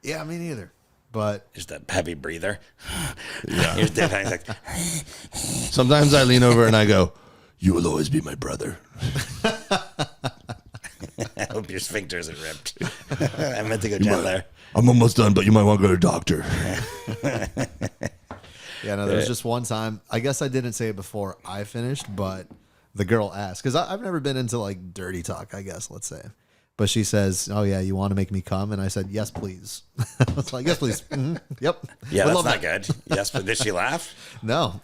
Yeah, me neither. But just a heavy breather. Yeah. Here's Dave. He's like, Sometimes I lean over and I go, "You will always be my brother." I hope your sphincter isn't ripped. I meant to go down there. I'm almost done, but you might want to go to the doctor. Yeah, no, there was just one time. I guess I didn't say it before I finished, but the girl asked, because I've never been into like dirty talk, I guess, let's say. But she says, "Oh yeah, you want to make me come?" And I said, "Yes, please." I was like, "Yes, please." Mm-hmm. Yep. Yeah, Would that's love not that. good. Yes, but did she laugh? No.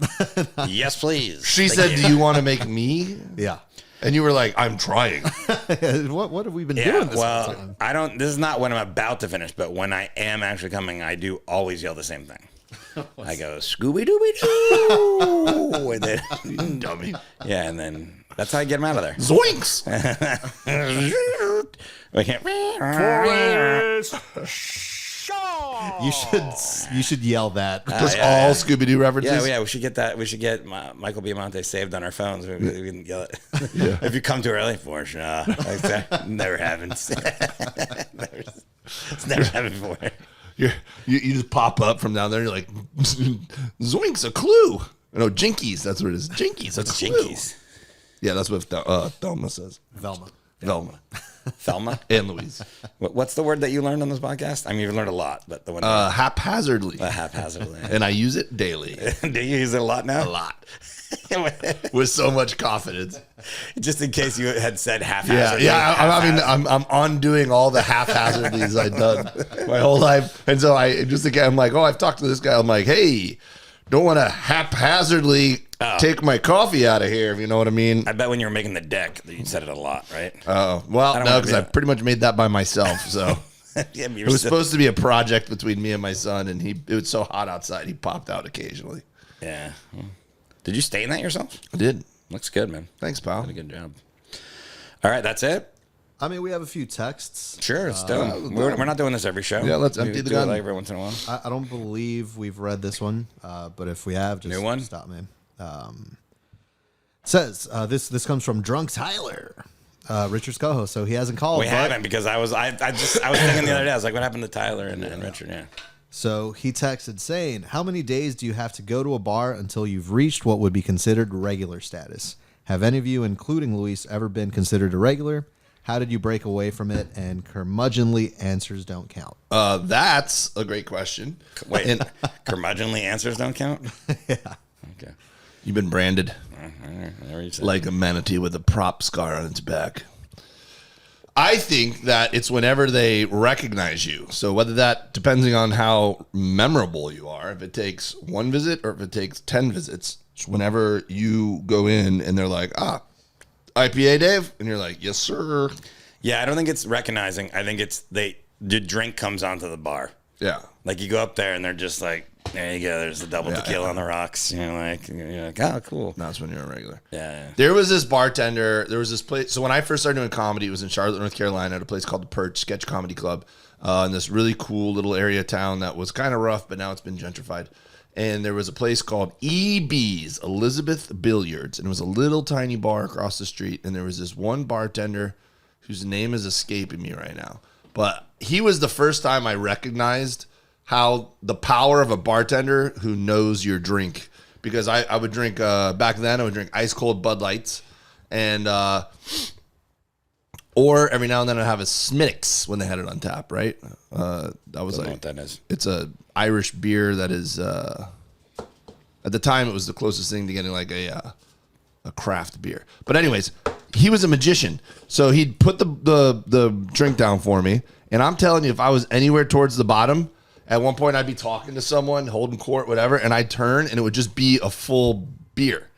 Yes, please. She Thank said, "Do you want to make me?" Yeah. And you were like, "I'm trying." What have we been Yeah, doing this whole well, time? I don't. This is not when I'm about to finish, but when I am actually coming, I do always yell the same thing. I go Scooby Dooby Doo, and then dummy. Yeah, and then that's how I get him out of there. Zoinks! We can't. You should yell that. Just all Scooby Doo references. Yeah, we should get that. We should get Michael Biamonte saved on our phones. We can yell it. If you come too early, for sure. Like that never happens. It's never happened before. You just pop up from down there. And you're like, "Zoinks, a clue." No, Jinkies. That's what it is. Jinkies. That's a clue. Jinkies. Yeah, that's what Thelma says. Velma. Velma. Thelma and Louise. What's the word that you learned on this podcast? I mean, you've learned a lot, but the one haphazardly. Haphazardly. And I use it daily. Do you use it a lot now? A lot. With so much confidence. Just in case you had said haphazardly. I'm undoing all the haphazardlies I've done my whole life. And so I'm like, I've talked to this guy. I'm like, hey, don't want to haphazardly take my coffee out of here, if you know what I mean. I bet when you were making the deck, you said it a lot, right? Oh, well, no, because I pretty much made that by myself. So Yeah, it was supposed to be a project between me and my son, and it was so hot outside, he popped out occasionally. Yeah. Did you stain that yourself? I did. Looks good, man. Thanks, pal. Did a good job. All right, that's it. I mean, we have a few texts. Sure, it's done. We're not doing this every show. Yeah, let's empty the gun. Like every once in a while. I don't believe we've read this one, but if we have, just New one? stop me. Says this comes from Drunk Tyler, Richard's co-host. So he hasn't called. We haven't, because I was thinking the other day. I was like, what happened to Tyler and Richard? Yeah. So he texted saying, "How many days do you have to go to a bar until you've reached what would be considered regular status? Have any of you, including Luis, ever been considered a regular? How did you break away from it? And curmudgeonly answers don't count." That's a great question. Wait, curmudgeonly answers don't count? Yeah. Okay. You've been branded like a manatee with a prop scar on its back. I think that it's whenever they recognize you. So whether that, depending on how memorable you are, if it takes one visit or if it takes 10 visits, it's whenever you go in and they're like, IPA Dave? And you're like, yes, sir. Yeah, I don't think it's recognizing. I think it's the drink comes onto the bar. Yeah. Like you go up there and they're just like, there you go, there's the double tequila on the rocks. You're like, oh, cool. That's when you're a regular. Yeah. There was this bartender. There was this place. So when I first started doing comedy, it was in Charlotte, North Carolina, at a place called the Perch Sketch Comedy Club, in this really cool little area town that was kind of rough, but now it's been gentrified. And there was a place called EB's, Elizabeth Billiards, and it was a little tiny bar across the street. And there was this one bartender whose name is escaping me right now, but he was the first time I recognized how the power of a bartender who knows your drink. Because I would drink, back then, I would drink ice cold Bud Lights. And, or every now and then I'd have a Smittix when they had it on tap, right? That was Don't know like, what that is. it's a Irish beer that is, at the time it was the closest thing to getting like a craft beer. But anyways, he was a magician. So he'd put the drink down for me. And I'm telling you, if I was anywhere towards the bottom, at one point I'd be talking to someone, holding court, whatever, and I'd turn and it would just be a full beer.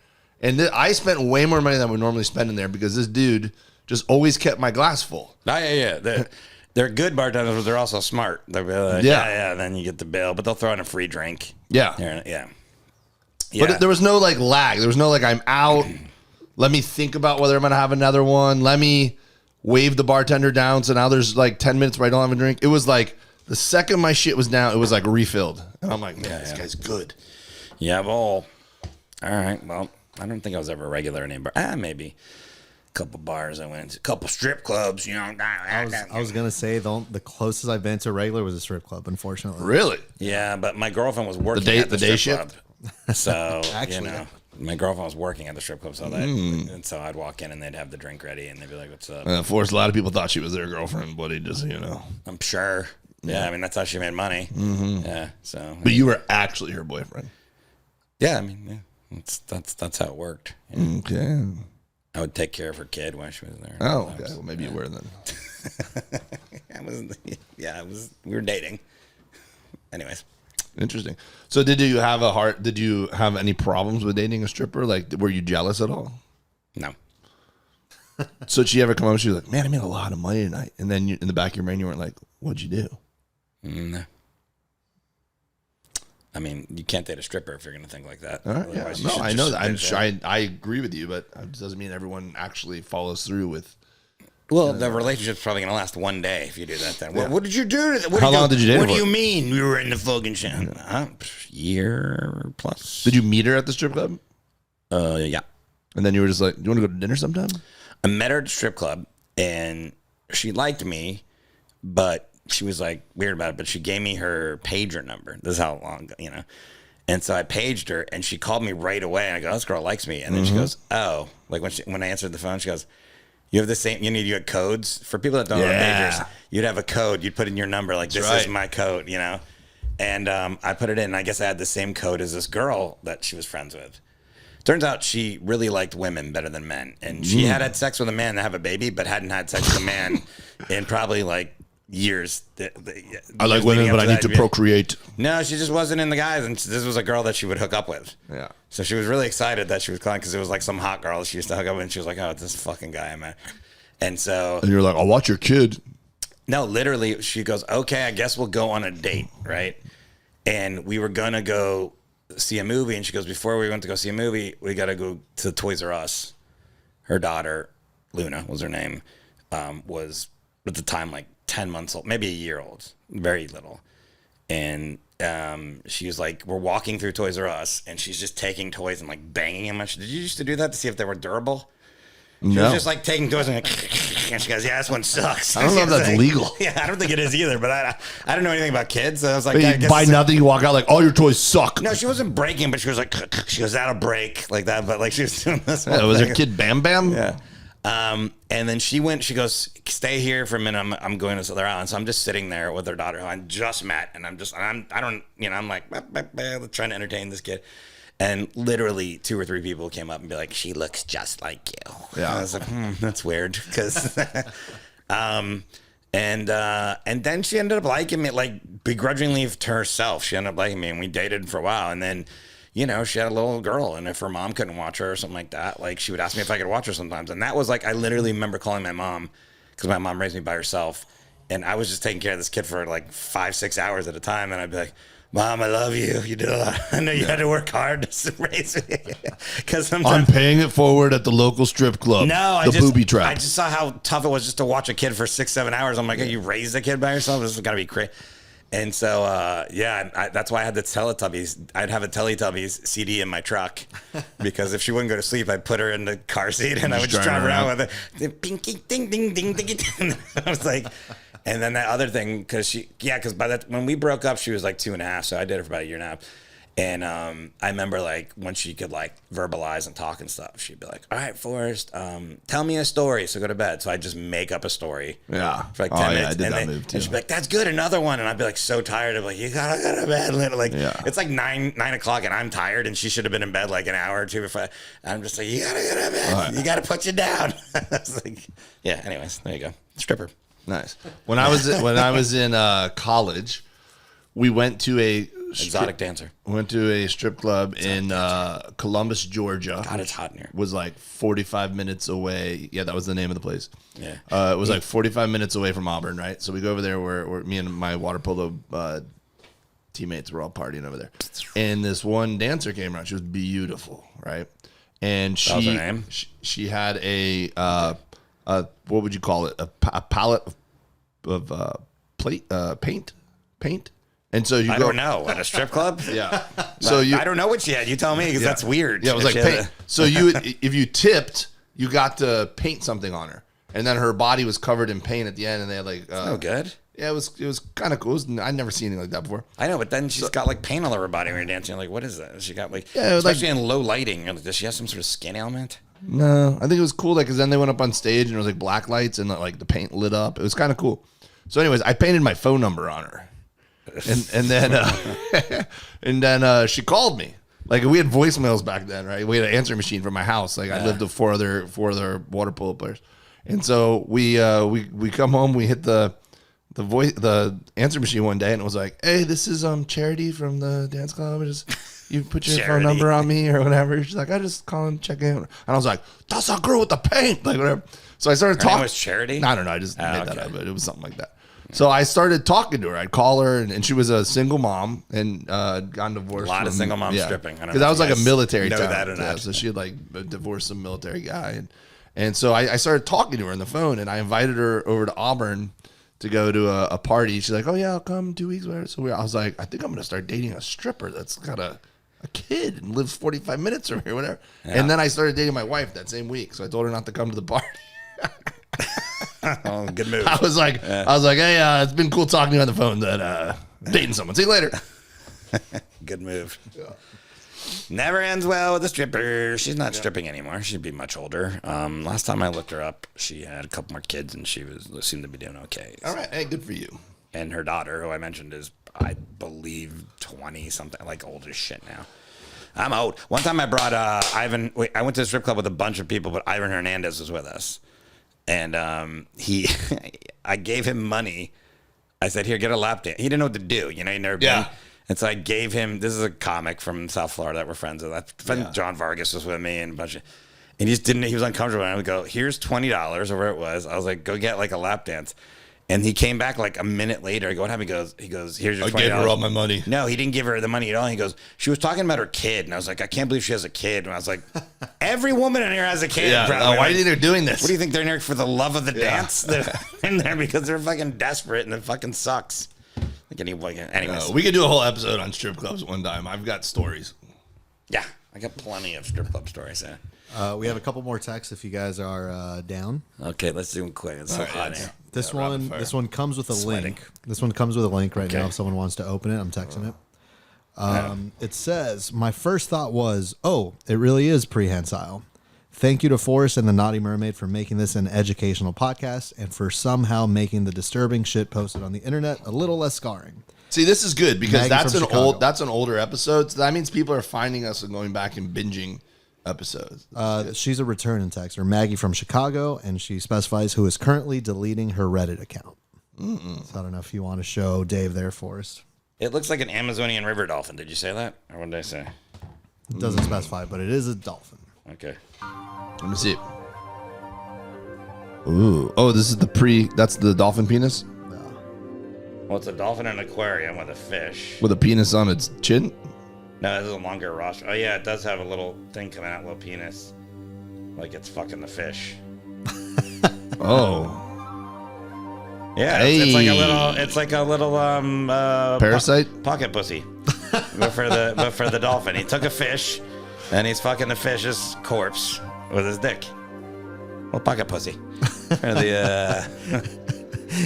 And I spent way more money than I would normally spend in there because this dude just always kept my glass full. Oh, yeah. They're good bartenders, but they're also smart. They're like, yeah. Then you get the bill, but they'll throw in a free drink. Yeah. Yeah. But there was no like lag. There was no like, I'm out. Let me think about whether I'm going to have another one. Let me wave the bartender down. So now there's like 10 minutes where I don't have a drink. It was like the second my shit was down, it was like refilled. And I'm like, man, this guy's good. Yeah, well, all right. Well, I don't think I was ever a regular in any bar. Maybe a couple bars I went to, a couple strip clubs, you know. I was going to say the closest I've been to a regular was a strip club, unfortunately. Really? Yeah, but my girlfriend was working The at the day strip shift? club. So, Actually, you know, my girlfriend was working at the strip club, so and so I'd walk in and they'd have the drink ready and they'd be like, what's up? Forrest, a lot of people thought she was their girlfriend, but he just, you know. I'm sure. Yeah, I mean, that's how she made money. Mm-hmm. Yeah, so. But you were actually her boyfriend. Yeah, I mean, yeah, that's how it worked. Yeah. Okay. I would take care of her kid while she was there. Oh, okay. Well, maybe you were then. We were dating. Anyways. Interesting. So did you have any problems with dating a stripper? Like, were you jealous at all? No. So did she ever come up and she was like, man, I made a lot of money tonight. And then in the back of your brain, you weren't like, what'd you do? No. I mean, you can't date a stripper if you're going to think like that. All right, yeah. Otherwise, No, I know that. just- I agree with you, but it doesn't mean everyone actually follows through with. Well, the relationship's probably going to last one day if you do that. Then, Yeah. what did you do? How long did you date What her do for? you mean we were in the fucking show? Year plus. Did you meet her at the strip club? Yeah. And then you were just like, do you want to go to dinner sometime? I met her at the strip club, and she liked me, but she was like weird about it. But she gave me her pager number. This is how long, you know. And so I paged her, and she called me right away. And I go, "This girl likes me." And then she goes, "Oh," like when I answered the phone, she goes, "You have the same. You had codes for people that don't know pagers. You'd have a code. You'd put in your number, like this is my code, you know." And I put it in. And I guess I had the same code as this girl that she was friends with. Turns out she really liked women better than men. And she had sex with a man to have a baby, but hadn't had sex with a man in probably like years. I like women, but I need to procreate. No, she just wasn't in the guys. And this was a girl that she would hook up with. Yeah. So she was really excited that she was calling because it was like some hot girl she used to hook up with. And she was like, oh, it's this fucking guy I'm at. And so. And you're like, I'll watch your kid. No, literally, she goes, okay, I guess we'll go on a date, right? And we were going to go see a movie, and she goes, before we went to go see a movie, we got to go to Toys R Us. Her daughter, Luna was her name, was at the time like 10 months old, maybe a year old, very little. And she was like, we're walking through Toys R Us, and she's just taking toys and like banging them. Did you used to do that to see if they were durable? She was just like taking toys and she goes, yeah, this one sucks. I don't know if that's legal. Yeah, I don't think it is either, but I don't know anything about kids. So I was like, But I you guess buy nothing, you walk out like, all your toys suck. No, she wasn't breaking, but she was like, she goes, that'll break like that. But like she was doing this. Yeah, was her kid Bam Bam? Yeah. And then she goes, stay here for a minute. I'm going to this other island. So I'm just sitting there with her daughter who I just met. And I'm like, trying to entertain this kid. And literally 2 or 3 people came up and be like, she looks just like you. Yeah. And I was like, that's weird. Cause, and then she ended up liking me, like begrudgingly to herself. She ended up liking me and we dated for a while. And then, you know, she had a little girl, and if her mom couldn't watch her or something like that, like she would ask me if I could watch her sometimes. And that was like, I literally remember calling my mom because my mom raised me by herself. And I was just taking care of this kid for like 5-6 hours at a time. And I'd be like, Mom, I love you. You did a lot. I know you had to work hard to raise me. Because I'm paying it forward at the local strip club. No, the booby trap. I just saw how tough it was just to watch a kid for 6-7 hours. I'm like, you raised a kid by yourself? This is got to be crazy. And so, that's why I had the Teletubbies. I'd have a Teletubbies CD in my truck because if she wouldn't go to sleep, I'd put her in the car seat and I would just drive around with it. Ding, ding, ding, ding, ding, ding. I was like, And then that other thing, because when we broke up, she was like 2.5, so I did it for about 1.5 years. And I remember like when she could like verbalize and talk and stuff, she'd be like, "All right, Forrest, tell me a story, so go to bed." So I'd just make up a story. Yeah. For like 10 minutes. I did that move too. And she'd be like, "That's good, another one." And I'd be like so tired of like, "You gotta go to bed." Like it's like 9 o'clock and I'm tired and she should have been in bed like an hour or two before. I'm just like, "You gotta go to bed. Right. You gotta put you down." I was like, yeah. Anyways, there you go. Stripper. Nice. When I was in college, we went to a exotic dancer. Went to a strip club in Columbus, Georgia. God, it's hot in here. Was like 45 minutes away. Yeah, that was the name of the place. Yeah. It was like 45 minutes away from Auburn, right? So we go over there where me and my water polo teammates were all partying over there. And this one dancer came around. She was beautiful, right? And That was her name? she had a what would you call it? A palette of paint. And so I don't know. At a strip club? Yeah. So I don't know what she had. You tell me, because that's weird. Yeah, it was like paint. So if you tipped, you got to paint something on her, and then her body was covered in paint at the end, and they had like. No good. Yeah, it was kind of cool. I'd never seen anything like that before. I know, but then she's got like paint all over her body when you're dancing. You're like, what is that? She got like, yeah, especially in low lighting. You're like, does she have some sort of skin ailment? No, I think it was cool. Like, cause then they went up on stage and it was like black lights and like the paint lit up. It was kind of cool. So, anyways, I painted my phone number on her. And then she called me. Like, we had voicemails back then, right? We had an answering machine from my house. Like, I lived with four other water polo players, and so we come home. We hit the answer machine one day, and it was like, "Hey, this is Charity from the dance club. You put your phone number on me or whatever." She's like, "I just call and check in," and I was like, "That's a girl with the paint," like whatever. So I started talking. Her name was Charity? I don't know. I just made that up, but it was something like that. So I started talking to her. I'd call her, and she was a single mom and gotten divorced. A lot of single moms stripping. Because I was like a military know town. that or not. Yeah, so she had like divorced some military guy, and so I started talking to her on the phone, and I invited her over to Auburn to go to a party. She's like, "Oh yeah, I'll come 2 weeks." Whatever. So I was like, "I think I'm gonna start dating a stripper that's got a kid and lives 45 minutes from here, whatever." Yeah. And then I started dating my wife that same week. So I told her not to come to the party. Oh, good move. I was like, "Hey, it's been cool talking to you on the phone. That dating someone. See you later." Good move. Yeah. Never ends well with a stripper. She's not stripping anymore. She'd be much older. Last time I looked her up, she had a couple more kids, and she seemed to be doing okay. All right, hey, good for you. And her daughter, who I mentioned, is I believe 20 something, like old as shit now. I'm old. One time I brought Ivan. I went to the strip club with a bunch of people, but Ivan Hernandez was with us. And I gave him money. I said, "Here, get a lap dance." He didn't know what to do. You know, he never been. And so I gave him, this is a comic from South Florida that we're friends with. John Vargas was with me and a bunch of, and he was uncomfortable. And I would go, "Here's $20 or where it was." I was like, "Go get like a lap dance." And he came back like a minute later. I go, "What happened?" He goes, "Here's your $20. I gave her all my money. No, he didn't give her the money at all. He goes, "She was talking about her kid." And I was like, "I can't believe she has a kid." And I was like, "Every woman in here has a kid." Yeah. Why do you think they're doing this? What do you think they're in here for, the love of the dance? They're in there because they're fucking desperate and it fucking sucks. Anyways. We could do a whole episode on strip clubs one time. I've got stories. Yeah, I got plenty of strip club stories. We have a couple more texts if you guys are down. Okay, let's do them quick. It's so hot here. This one comes with a link. This one comes with a link right now. If someone wants to open it, I'm texting it. It says, "My first thought was, oh, it really is prehensile. Thank you to Forrest and the Naughty Mermaid for making this an educational podcast and for somehow making the disturbing shit posted on the internet a little less scarring." See, this is good because Maggie that's an older episode. So that means people are finding us and going back and binging episodes. She's a returning texter, Maggie from Chicago, and she specifies who is currently deleting her Reddit account. So I don't know if you want to show Dave there, Forrest. It looks like an Amazonian river dolphin. Did you say that? Or what did I say? It doesn't specify, but it is a dolphin. Okay. Let me see. Ooh. Oh, this is that's the dolphin penis? Well, it's a dolphin in an aquarium with a fish. With a penis on its chin? No, this is a longer rostrum. Oh, yeah, it does have a little thing coming out, little penis. Like it's fucking the fish. Oh. Yeah, it's like a little parasite? Pocket pussy. but for the dolphin. He took a fish and he's fucking the fish's corpse with his dick. Well, pocket pussy. For the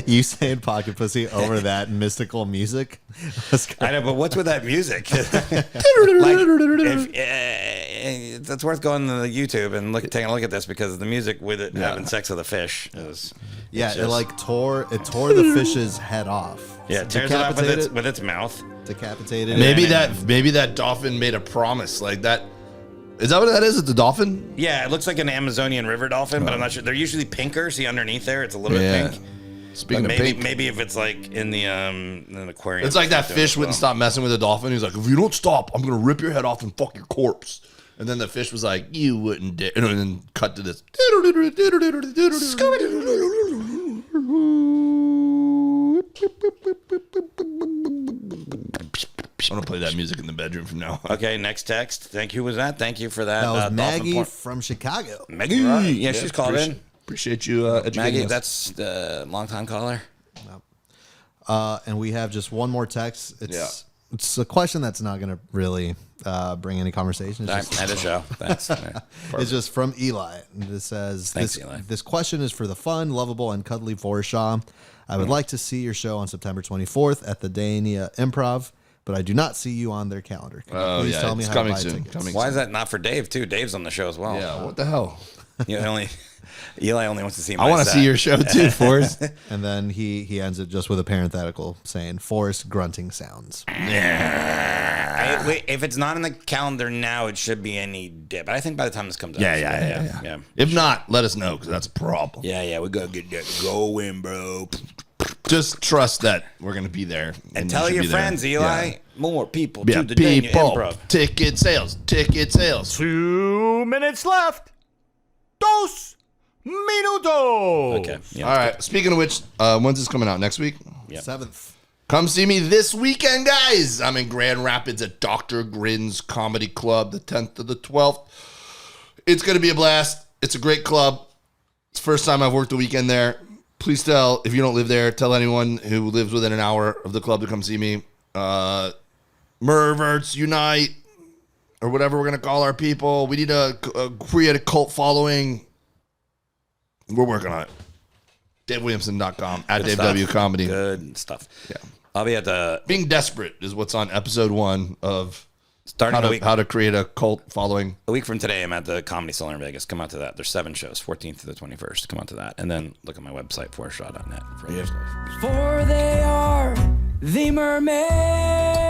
You saying pocket pussy over that mystical music? I know, but what's with that music? That's worth going to YouTube and taking a look at this because the music with it having sex with a fish is. Yeah, it tore the fish's head off. Yeah, it tears it off with its mouth. Decapitated. Maybe that dolphin made a promise like that. Is that what that is? It's a dolphin? Yeah, it looks like an Amazonian river dolphin, but I'm not sure. They're usually pinker. See underneath there, it's a little bit pink. Speaking but of pink, maybe if it's like in the aquarium. it's like that fish wouldn't stop messing with the dolphin. He's like, if you don't stop, I'm gonna rip your head off and fuck your corpse. And then the fish was like, you wouldn't dare. And then cut to this. I'm gonna play that music in the bedroom from now on. Okay, next text. Thank you. Who was that? Thank you for that. That was Maggie from Chicago. Maggie, Right. yeah, she's called in. Appreciate you educating Maggie, us. that's the long-time caller. And we have just one more text. It's a question that's not going to really bring any conversation. At a show. It's just from Eli. And it says, Thanks, Eli. This question is for the fun, lovable, and cuddly Forrest Shaw. I would like to see your show on September 24th at the Dania Improv, but I do not see you on their calendar. Can you please tell me how to buy tickets? Why is that not for Dave, too? Dave's on the show as well. Yeah, what the hell? Eli only wants to see my I want to see your show too, Forrest. And then he ends it just with a parenthetical saying, Forrest grunting sounds. If it's not in the calendar now, it should be any day. But I think by the time this comes out. Yeah. If not, let us know because that's a problem. Yeah, we got to get that going, bro. Just trust that we're going to be there. And tell your friends, Eli. Yeah. More people Yeah, to the Dania people. Improv. Ticket sales. 2 minutes left. 2 minutos. Okay. Yeah, all right. Speaking of which, when's this coming out? Next week? Yep. 7th. Come see me this weekend, guys. I'm in Grand Rapids at Dr. Grin's Comedy Club, the 10th to the 12th. It's going to be a blast. It's a great club. It's the first time I've worked the weekend there. Please tell, if you don't live there, tell anyone who lives within an hour of the club to come see me. Merverts Unite, or whatever we're going to call our people. We need to create a cult following. We're working on it. DaveWilliamson.com, at Dave W. Comedy. Good stuff. Yeah. I'll be at the... Being Desperate is what's on episode 1 of Starting how to create a cult following. A week from today, I'm at the Comedy Cellar in Vegas. Come out to that. There's 7 shows, 14th to the 21st. Come out to that. And then look at my website, forrestshaw.net. For other stuff. For they are the mermen.